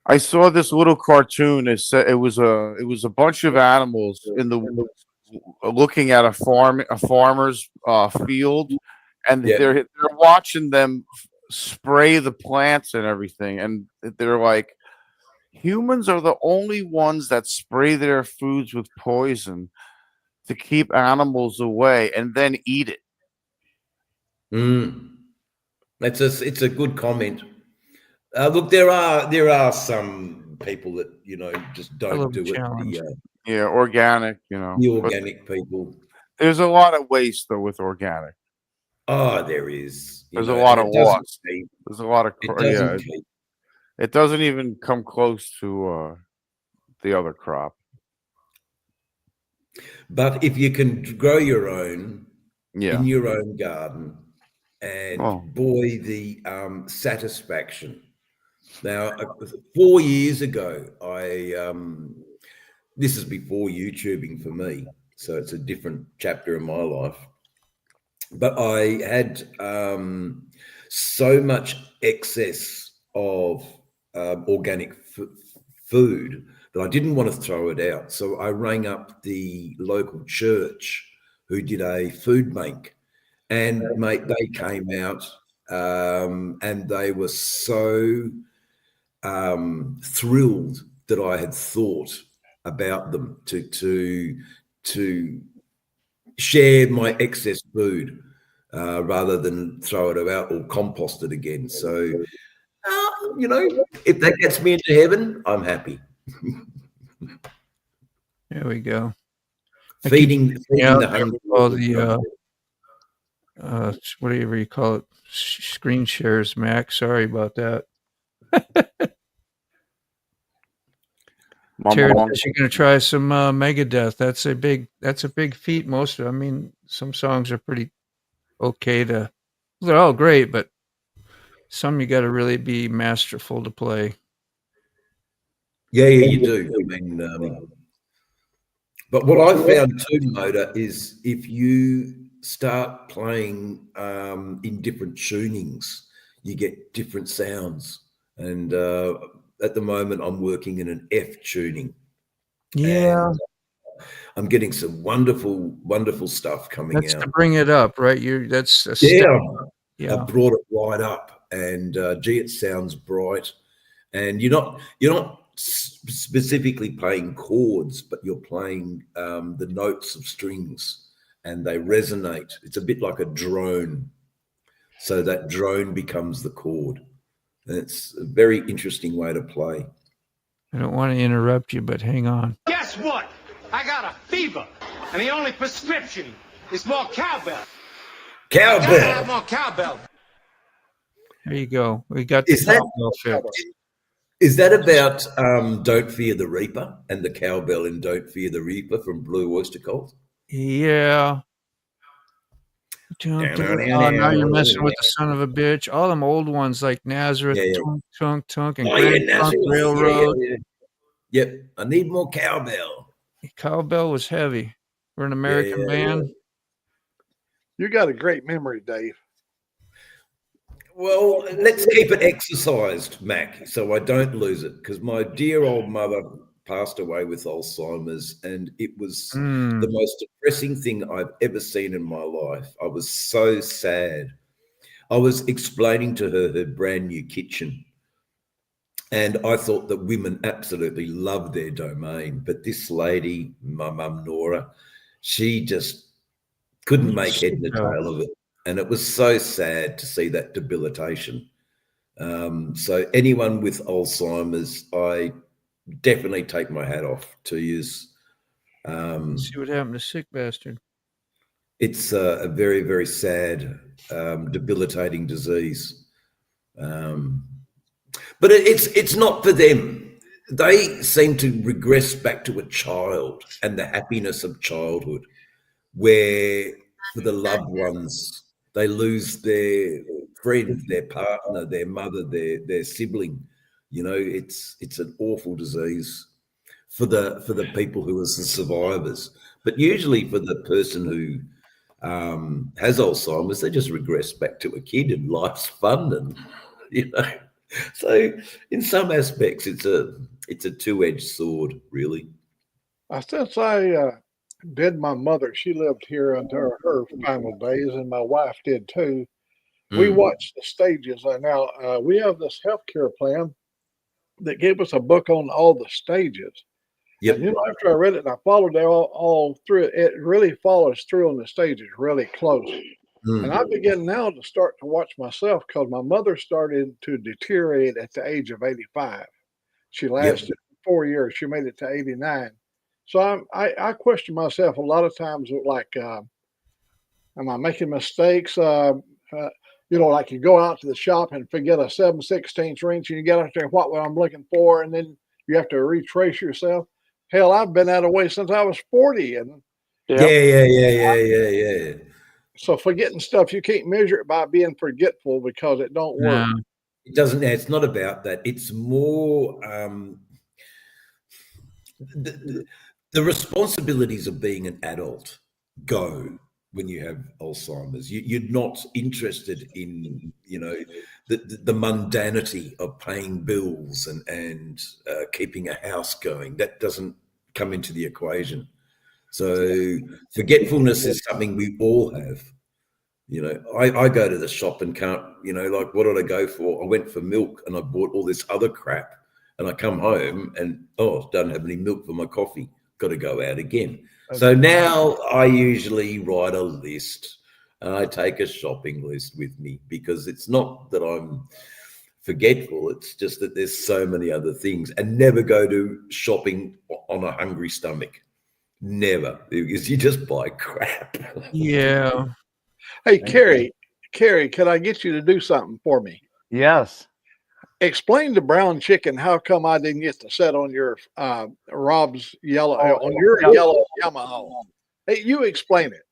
I saw this little cartoon. It said it was a bunch of animals in the looking at a farmer's field, and they're watching them spray the plants and everything, and they're like, humans are the only ones that spray their foods with poison to keep animals away and then eat it. It's a good comment. Look, there are some people that just don't do it. Yeah, organic. The organic people. There's a lot of waste though with organic. Oh, there is. There's a lot of loss. There's a lot of It doesn't even come close to the other crop. But if you can grow your own in your own garden, and boy, the satisfaction. Now, 4 years ago, this is before YouTubing for me, so it's a different chapter in my life. But I had so much excess of organic food that I didn't want to throw it out. So I rang up the local church who did a food bank, and mate, they came out and they were so thrilled that I had thought about them to share my excess food rather than throw it out or compost it again. So, if that gets me into heaven, I'm happy. There we go. Feeding the hungry. All the whatever you call it, screen shares, Mac. Sorry about that. Terry, you're going to try some Megadeth. That's a big feat. Most of, some songs are pretty okay they're all great, but some you got to really be masterful to play. Yeah, you do. But what I've found too, Motor, is if you start playing in different tunings, you get different sounds. And at the moment, I'm working in an F tuning. Yeah. And I'm getting some wonderful, wonderful stuff coming out. To bring it up, right? That's a step. Yeah. I brought it right up, and it sounds bright. And you're not specifically playing chords, but you're playing the notes of strings, and they resonate. It's a bit like a drone. So that drone becomes the chord. And it's a very interesting way to play. I don't want to interrupt you, but hang on. Guess what? I got a fever, and the only prescription is more cowbell. Cowbell. I gotta have more cowbell. There you go. We got the cowbell fixed. Is that about Don't Fear the Reaper and the cowbell in Don't Fear the Reaper from Blue Oyster Cult? Yeah. Now you're messing with the son of a bitch. All them old ones like Nazareth, Tunk, and Grand Trunk Railroad. Yep. I need more cowbell. Cowbell was heavy. We're an American band. You got a great memory, Dave. Well, let's keep it exercised, Mac, so I don't lose it, because my dear old mother passed away with Alzheimer's, and it was the most depressing thing I've ever seen in my life. I was so sad. I was explaining to her brand new kitchen, and I thought that women absolutely love their domain, but this lady, my mum Nora, she just couldn't make head and tail of it, and it was so sad to see that debilitation. So anyone with Alzheimer's, I definitely take my hat off to you. See what happened to sick bastard. It's a very, very sad, debilitating disease. But it's not for them. They seem to regress back to a child and the happiness of childhood, where for the loved ones, they lose their friend, their partner, their mother, their sibling. You know, it's an awful disease for the people who are the survivors. But usually for the person who has Alzheimer's, they just regress back to a kid and life's fun, and you know. So in some aspects, it's a two-edged sword, really. Since I did my mother, she lived here until her final days, and my wife did too. We watched the stages. Now we have this healthcare plan that gave us a book on all the stages. Yep. And, you know, after I read it and I followed it all through, it really follows through on the stages really close. And I begin now to start to watch myself, because my mother started to deteriorate at the age of 85. She lasted 4 years. She made it to 89. So I question myself a lot of times, like, am I making mistakes? You know, like you go out to the shop and forget a 7/16 wrench, and you get out there, what I'm looking for, and then you have to retrace yourself. Hell, I've been that way since I was 40. And yeah. So forgetting stuff, you can't measure it by being forgetful, because it don't work. It doesn't. It's not about that. It's more the responsibilities of being an adult go when you have Alzheimer's. You're not interested in, you know, the mundanity of paying bills and keeping a house going. That doesn't come into the equation. So forgetfulness is something we all have. You know, I go to the shop and can't, you know, like, what did I go for? I went for milk and I bought all this other crap, and I come home and, don't have any milk for my coffee. Got to go out again. So now I usually write a list, and I take a shopping list with me, because it's not that I'm forgetful. It's just that there's so many other things, and never go to shopping on a hungry stomach. Never, because you just buy crap. Yeah. Hey, Carrie, can I get you to do something for me? Yes. Explain to Brown Chicken how come I didn't get to set on your Rob's yellow yellow Yamaha. Hey, you explain it.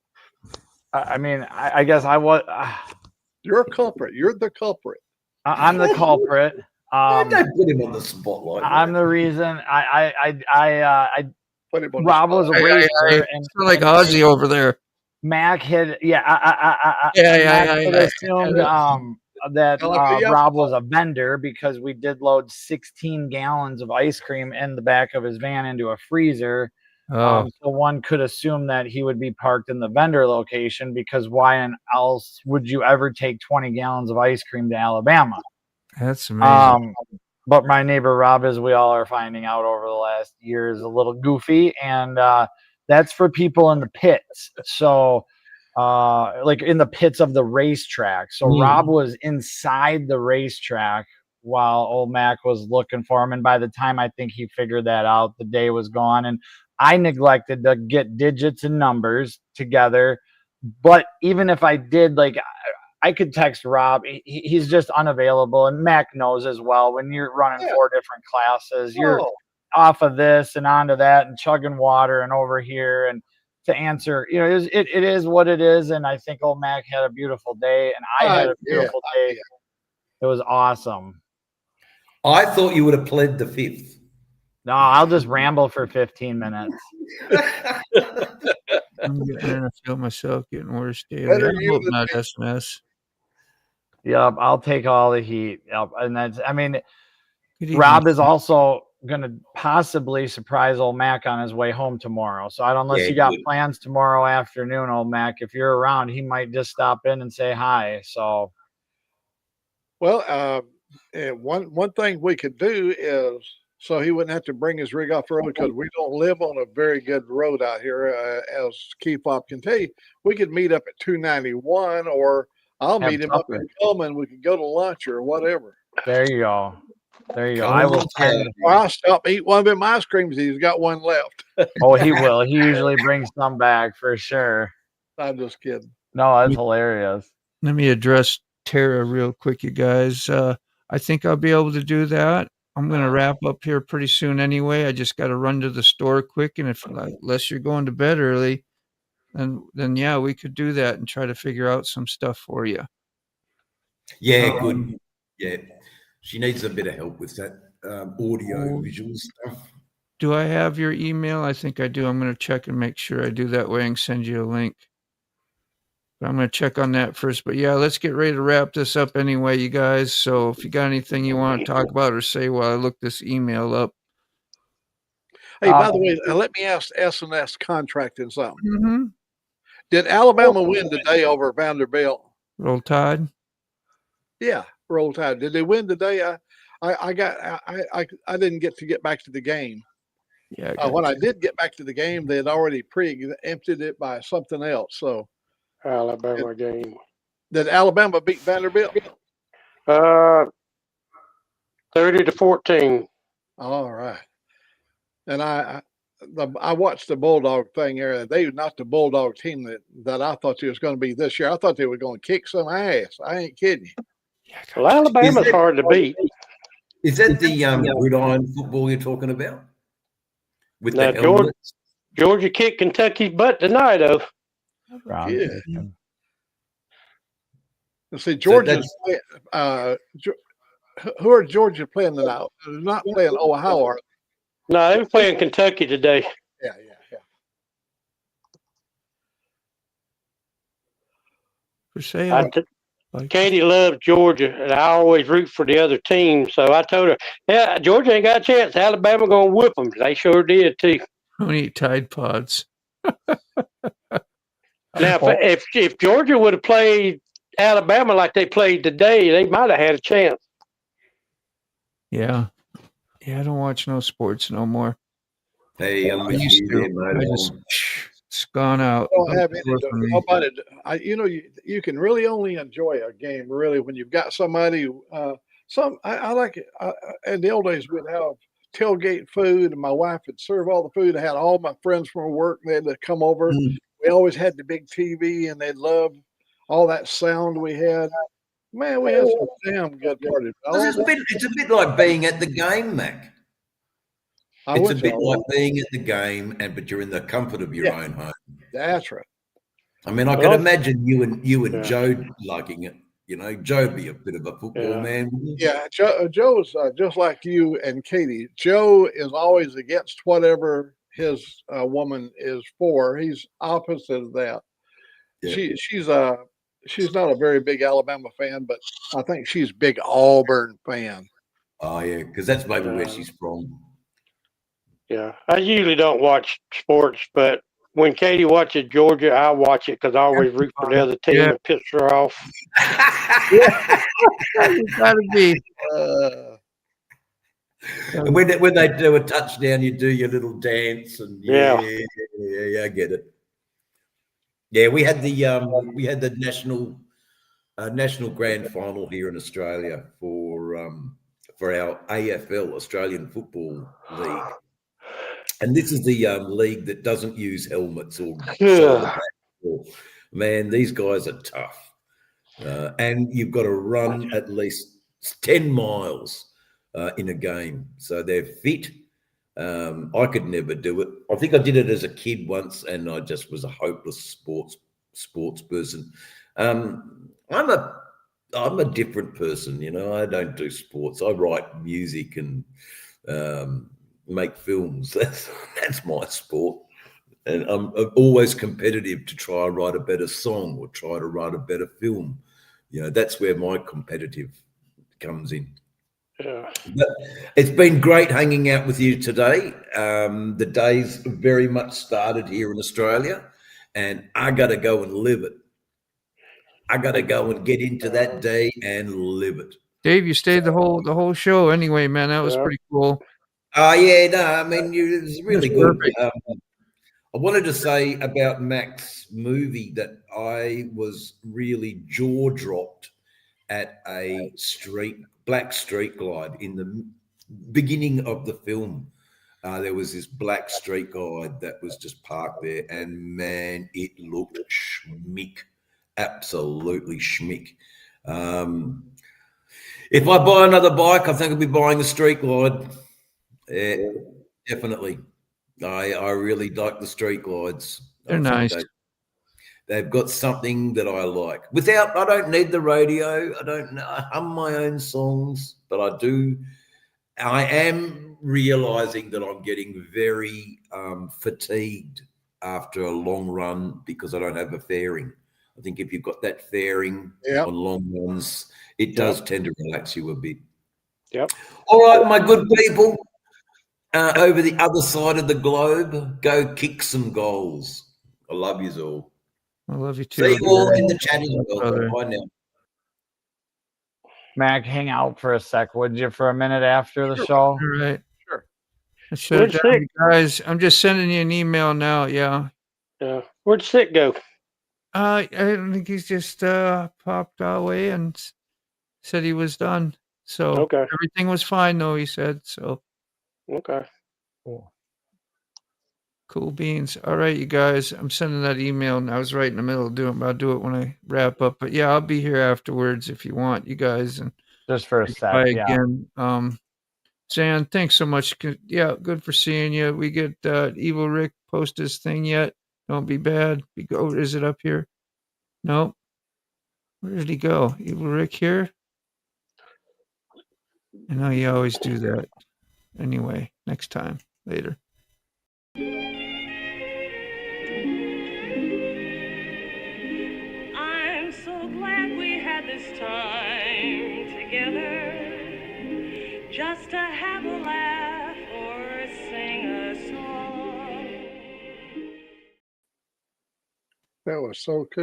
I mean, I guess I was. You're a culprit. You're the culprit. I'm the culprit. Don't put him on the spotlight. I'm the reason. Rob was a racer, and like Ozzy over there. Mac had assumed that Rob was a vendor, because we did load 16 gallons of ice cream in the back of his van into a freezer. So one could assume that he would be parked in the vendor location, because why else would you ever take 20 gallons of ice cream to Alabama? That's amazing. But my neighbor Rob, as we all are finding out over the last year, is a little goofy, and that's for people in the pits. So like in the pits of the racetrack. So Rob was inside the racetrack while old Mac was looking for him. And by the time I think he figured that out, the day was gone. And I neglected to get digits and numbers together. But even if I did, like, I could text Rob. He's just unavailable. And Mac knows as well, when you're running 4 different classes, you're off of this and onto that and chugging water and over here. And to answer, you know, it is what it is. And I think old Mac had a beautiful day, and I had a beautiful day. It was awesome. I thought you would have pled the fifth. No, I'll just ramble for 15 minutes. I'm getting to feel myself getting worse daily. I hope not SMS. Yep, I'll take all the heat. Yep, and that's, I mean, Rob is also gonna possibly surprise old Mac on his way home tomorrow. So I don't, unless you got good. plans tomorrow afternoon, old Mac. If you're around, he might just stop in and say hi. So, Well, one thing we could do is so he wouldn't have to bring his rig off the road because we don't live on a very good road out here, as Keefop can tell you. We could meet up at 291, or I'll Have meet him up supper. in Coleman. We could go to lunch or whatever. there you go. There you go. Come I on, will send. Or I'll stop and eat one of them ice creams. He's got one left. Oh, he will. He usually brings some back for sure. I'm just kidding. No, that's hilarious. Let me address Tara real quick, you guys. I think I'll be able to do that. I'm going to wrap up here pretty soon anyway. I just got to run to the store quick, and unless you're going to bed early, then yeah, we could do that and try to figure out some stuff for you. Yeah, good. Yeah, she needs a bit of help with that audio visual stuff. Do I have your email? I think I do. I'm going to check and make sure I do that way and send you a link. But I'm going to check on that first. But yeah, let's get ready to wrap this up anyway, you guys. So if you got anything you want to talk about or say while I look this email up. Hey, by the way, let me ask S&S contracting something. Mm-hmm. Did Alabama win today over Vanderbilt? Roll Tide. Yeah, Roll Tide. Did they win today? I didn't get to get back to the game. Yeah. When I did get back to the game, they had already pre-emptied it by something else. So Alabama game. Did Alabama beat Vanderbilt? 30-14. All right. And I watched the Bulldog thing here. They were not the Bulldog team that I thought it was going to be this year. I thought they were going to kick some ass. I ain't kidding you. Well, Alabama's hard to beat. Is that the gridiron football you're talking about? With Now, the helmets? Georgia kicked Kentucky's butt tonight, though. Yeah. Let's see, Georgia's who are Georgia playing tonight? They're not playing Ohio, are they? No, they were playing Kentucky today. Yeah. For sale. Katie loves Georgia, and I always root for the other team. So I told her, yeah, Georgia ain't got a chance. Alabama going to whip them. They sure did, too. Don't eat Tide Pods. Now, if Georgia would have played Alabama like they played today, they might have had a chance. Yeah. Yeah, I don't watch no sports no more. Hey, I'm with you there, mate. It's gone out. I don't have nobody. You can really only enjoy a game really when you've got somebody. I like it. In the old days, we'd have tailgate food, and my wife would serve all the food. I had all my friends from work. They had to come over. We always had the big TV, and they loved all that sound we had. Man, we had some damn good parties. It's a bit like being at the game, Mac. It's a bit like being at the game, but you're in the comfort of your own home. That's right. I mean, I can imagine you and Joe liking it. You know, Joe'd be a bit of a football man. Yeah, Joe's just like you and Katie. Joe is always against whatever his woman is for. He's opposite of that. Yeah. She's not a very big Alabama fan, but I think she's a big Auburn fan. Oh yeah, because that's maybe where she's from. Yeah, I usually don't watch sports, but when Katie watches Georgia, I watch it because I always root for the other team and piss her off. You gotta be. When they do a touchdown, you do your little dance, and yeah, I get it. Yeah, we had the national grand final here in Australia for our AFL, Australian Football League. And this is the league that doesn't use helmets or man, these guys are tough. And you've got to run at least 10 miles in a game. So they're fit. I could never do it. I think I did it as a kid once, and I just was a hopeless sports person. I'm a different person, you know. I don't do sports. I write music and make films. That's my sport, and I'm always competitive to try and write a better song or try to write a better film. You know, that's where my competitive comes in. Yeah. But it's been great hanging out with you today. The day's very much started here in Australia, and I got to go and live it. I got to go and get into that day and live it. Dave, you stayed the whole show anyway, man. That was pretty cool. Oh yeah, no, I mean it was really good. Perfect. I wanted to say about Mac's movie that I was really jaw dropped at a black street glide in the beginning of the film. There was this black street glide that was just parked there, and man, it looked schmick, absolutely schmick. If I buy another bike, I think I'll be buying the street glide. Yeah, definitely. I really like the street glides. They're nice. They've got something that I like. I don't need the radio. I hum my own songs, but I am realizing that I'm getting very fatigued after a long run because I don't have a fairing. I think if you've got that fairing on long runs, it does tend to relax you a bit. Yep. All right, my good people. Over the other side of the globe, go kick some goals. I love you all. I love you too. See you all in the chat as well. Bye now. Mac, hang out for a sec, would you, for a minute after the show? All right. Sure. Shut it down, guys. I'm just sending you an email now. Yeah. Where'd Sick go? I don't think he's just popped away and said he was done. So everything was fine, though. He said so. Okay. Cool beans. All right, you guys. I'm sending that email, and I was right in the middle of doing it, but I'll do it when I wrap up. But yeah, I'll be here afterwards if you want, you guys. And just for a sec, again. Zan, thanks so much. Yeah, good for seeing you. We get Evil Rick post his thing yet? Don't be bad. Is it up here? No. Where did he go? Evil Rick here? I know you always do that. Anyway, next time. Later. I'm so glad we had this time together, just to have a laugh or sing a song. That was so cool.